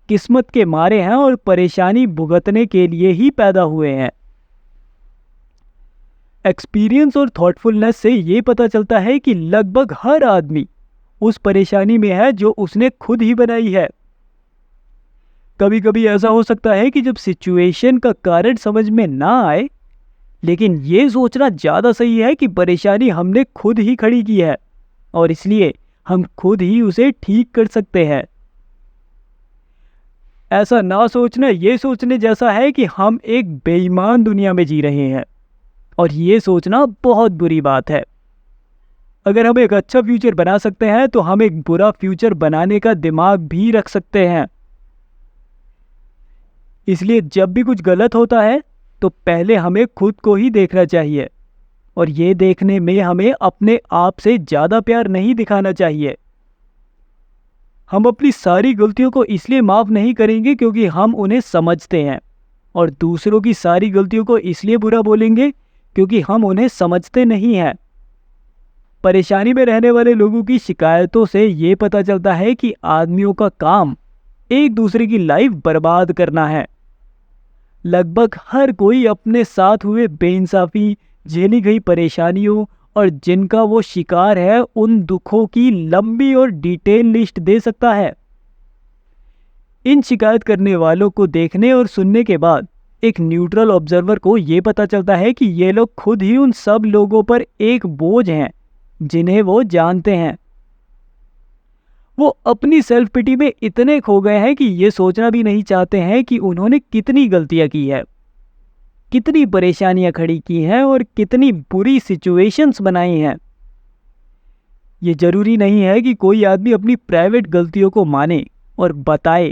किस्मत के मारे हैं और परेशानी भुगतने के लिए ही पैदा हुए हैं। एक्सपीरियंस और थॉटफुलनेस से ये पता चलता है कि लगभग हर आदमी उस परेशानी में है जो उसने खुद ही बनाई है। कभी कभी ऐसा हो सकता है कि जब सिचुएशन का कारण समझ में ना आए, लेकिन ये सोचना ज़्यादा सही है कि परेशानी हमने खुद ही खड़ी की है और इसलिए हम खुद ही उसे ठीक कर सकते हैं। ऐसा ना सोचना ये सोचने जैसा है कि हम एक बेईमान दुनिया में जी रहे हैं, और ये सोचना बहुत बुरी बात है। अगर हम एक अच्छा फ्यूचर बना सकते हैं तो हम एक बुरा फ्यूचर बनाने का दिमाग भी रख सकते हैं। इसलिए जब भी कुछ गलत होता है तो पहले हमें खुद को ही देखना चाहिए और ये देखने में हमें अपने आप से ज़्यादा प्यार नहीं दिखाना चाहिए। हम अपनी सारी गलतियों को इसलिए माफ़ नहीं करेंगे क्योंकि हम उन्हें समझते हैं, और दूसरों की सारी गलतियों को इसलिए बुरा बोलेंगे क्योंकि हम उन्हें समझते नहीं हैं। परेशानी में रहने वाले लोगों की शिकायतों से ये पता चलता है कि आदमियों का काम एक दूसरे की लाइफ बर्बाद करना है। लगभग हर कोई अपने साथ हुए बेइंसाफी, झेली गई परेशानियों और जिनका वो शिकार है उन दुखों की लंबी और डिटेल लिस्ट दे सकता है। इन शिकायत करने वालों को देखने और सुनने के बाद एक न्यूट्रल ऑब्जर्वर को ये पता चलता है कि ये लोग खुद ही उन सब लोगों पर एक बोझ हैं जिन्हें वो जानते हैं। वो अपनी सेल्फ पिटी में इतने खो गए हैं कि ये सोचना भी नहीं चाहते हैं कि उन्होंने कितनी गलतियां की है, कितनी परेशानियां खड़ी की हैं और कितनी बुरी सिचुएशंस बनाई हैं। ये जरूरी नहीं है कि कोई आदमी अपनी प्राइवेट गलतियों को माने और बताए,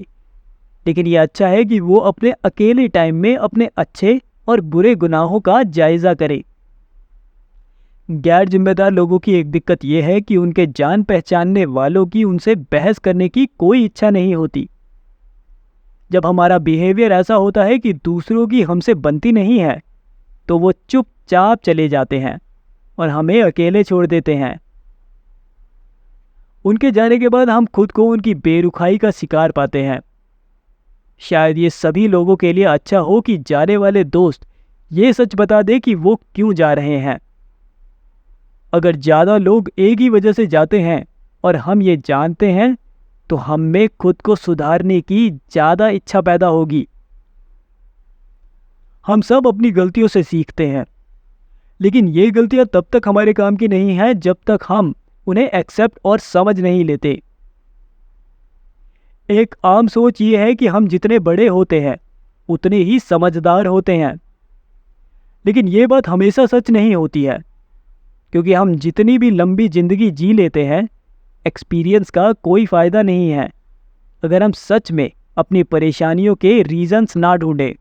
लेकिन ये अच्छा है कि वो अपने अकेले टाइम में अपने अच्छे और बुरे गुनाहों का जायजा करे। गैर जिम्मेदार लोगों की एक दिक्कत यह है कि उनके जान पहचानने वालों की उनसे बहस करने की कोई इच्छा नहीं होती। जब हमारा बिहेवियर ऐसा होता है कि दूसरों की हमसे बनती नहीं है, तो वो चुपचाप चले जाते हैं और हमें अकेले छोड़ देते हैं। उनके जाने के बाद हम खुद को उनकी बेरुखाई का शिकार पाते हैं। शायद ये सभी लोगों के लिए अच्छा हो कि जाने वाले दोस्त ये सच बता दे कि वो क्यों जा रहे हैं। अगर ज़्यादा लोग एक ही वजह से जाते हैं और हम ये जानते हैं, तो हम में खुद को सुधारने की ज़्यादा इच्छा पैदा होगी। हम सब अपनी गलतियों से सीखते हैं, लेकिन ये गलतियां तब तक हमारे काम की नहीं हैं जब तक हम उन्हें एक्सेप्ट और समझ नहीं लेते। एक आम सोच ये है कि हम जितने बड़े होते हैं उतने ही समझदार होते हैं, लेकिन ये बात हमेशा सच नहीं होती है, क्योंकि हम जितनी भी लंबी जिंदगी जी लेते हैं, एक्सपीरियंस का कोई फ़ायदा नहीं है अगर हम सच में अपनी परेशानियों के रीजंस ना ढूंढें।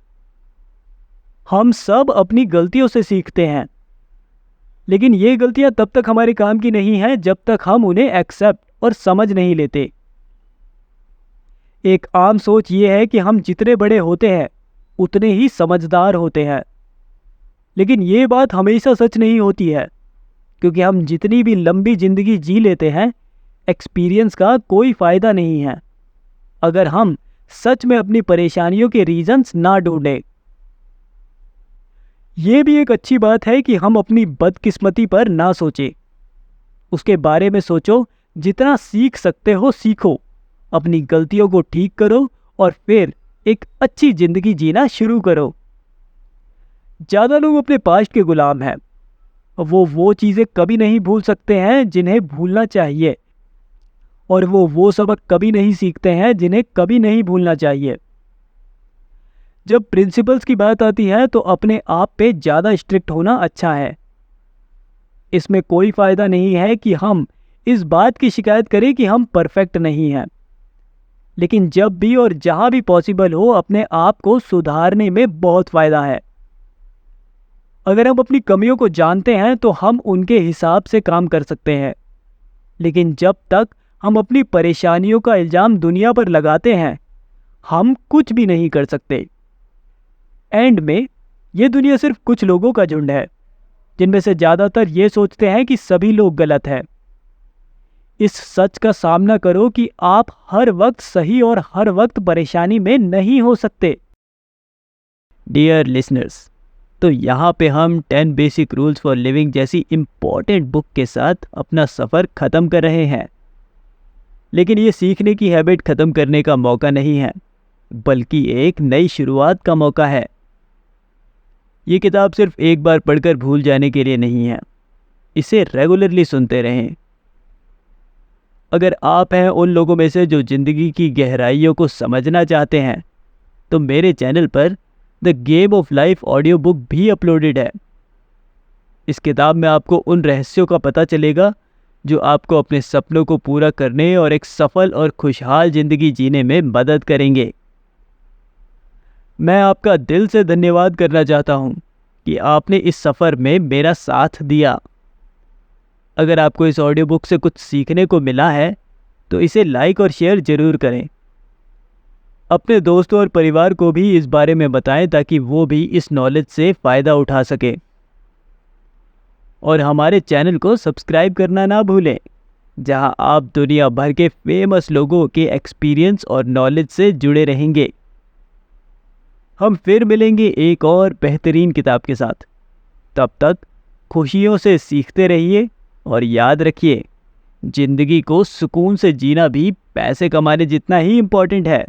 हम सब अपनी गलतियों से सीखते हैं, लेकिन ये गलतियां तब तक हमारे काम की नहीं हैं जब तक हम उन्हें एक्सेप्ट और समझ नहीं लेते। एक आम सोच ये है कि हम जितने बड़े होते हैं उतने ही समझदार होते हैं, लेकिन ये बात हमेशा सच नहीं होती है, क्योंकि हम जितनी भी लंबी जिंदगी जी लेते हैं, एक्सपीरियंस का कोई फ़ायदा नहीं है अगर हम सच में अपनी परेशानियों के रीजंस ना ढूंढें। ये भी एक अच्छी बात है कि हम अपनी बदकिस्मती पर ना सोचें, उसके बारे में सोचो। जितना सीख सकते हो सीखो, अपनी गलतियों को ठीक करो और फिर एक अच्छी जिंदगी जीना शुरू करो। ज़्यादा लोग अपने पास्ट के गुलाम हैं। वो चीज़ें कभी नहीं भूल सकते हैं जिन्हें भूलना चाहिए, और वो सबक कभी नहीं सीखते हैं जिन्हें कभी नहीं भूलना चाहिए। जब प्रिंसिपल्स की बात आती है तो अपने आप पे ज़्यादा स्ट्रिक्ट होना अच्छा है। इसमें कोई फ़ायदा नहीं है कि हम इस बात की शिकायत करें कि हम परफेक्ट नहीं हैं, लेकिन जब भी और जहाँ भी पॉसिबल हो अपने आप को सुधारने में बहुत फ़ायदा है। अगर हम अपनी कमियों को जानते हैं तो हम उनके हिसाब से काम कर सकते हैं, लेकिन जब तक हम अपनी परेशानियों का इल्ज़ाम दुनिया पर लगाते हैं, हम कुछ भी नहीं कर सकते। एंड में ये दुनिया सिर्फ कुछ लोगों का झुंड है, जिनमें से ज़्यादातर ये सोचते हैं कि सभी लोग गलत हैं। इस सच का सामना करो कि आप हर वक्त सही और हर वक्त परेशानी में नहीं हो सकते। डियर लिसनर्स, तो यहाँ पे हम 10 बेसिक रूल्स फॉर लिविंग जैसी इम्पॉर्टेंट बुक के साथ अपना सफ़र ख़त्म कर रहे हैं। लेकिन ये सीखने की हैबिट ख़त्म करने का मौका नहीं है, बल्कि एक नई शुरुआत का मौका है। ये किताब सिर्फ एक बार पढ़कर भूल जाने के लिए नहीं है, इसे रेगुलरली सुनते रहें। अगर आप हैं उन लोगों में से जो ज़िंदगी की गहराइयों को समझना चाहते हैं, तो मेरे चैनल पर the game of life audio book भी अपलोडेड है। इस किताब में आपको उन रहस्यों का पता चलेगा जो आपको अपने सपनों को पूरा करने और एक सफल और खुशहाल ज़िंदगी जीने में मदद करेंगे। मैं आपका दिल से धन्यवाद करना चाहता हूँ कि आपने इस सफ़र में मेरा साथ दिया। अगर आपको इस ऑडियो बुक से कुछ सीखने को मिला है तो इसे लाइक और शेयर ज़रूर करें। अपने दोस्तों और परिवार को भी इस बारे में बताएं ताकि वो भी इस नॉलेज से फ़ायदा उठा सके। और हमारे चैनल को सब्सक्राइब करना ना भूलें, जहां आप दुनिया भर के फेमस लोगों के एक्सपीरियंस और नॉलेज से जुड़े रहेंगे। हम फिर मिलेंगे एक और बेहतरीन किताब के साथ। तब तक खुशियों से सीखते रहिए और याद रखिए, ज़िंदगी को सुकून से जीना भी पैसे कमाने जितना ही इम्पोर्टेंट है।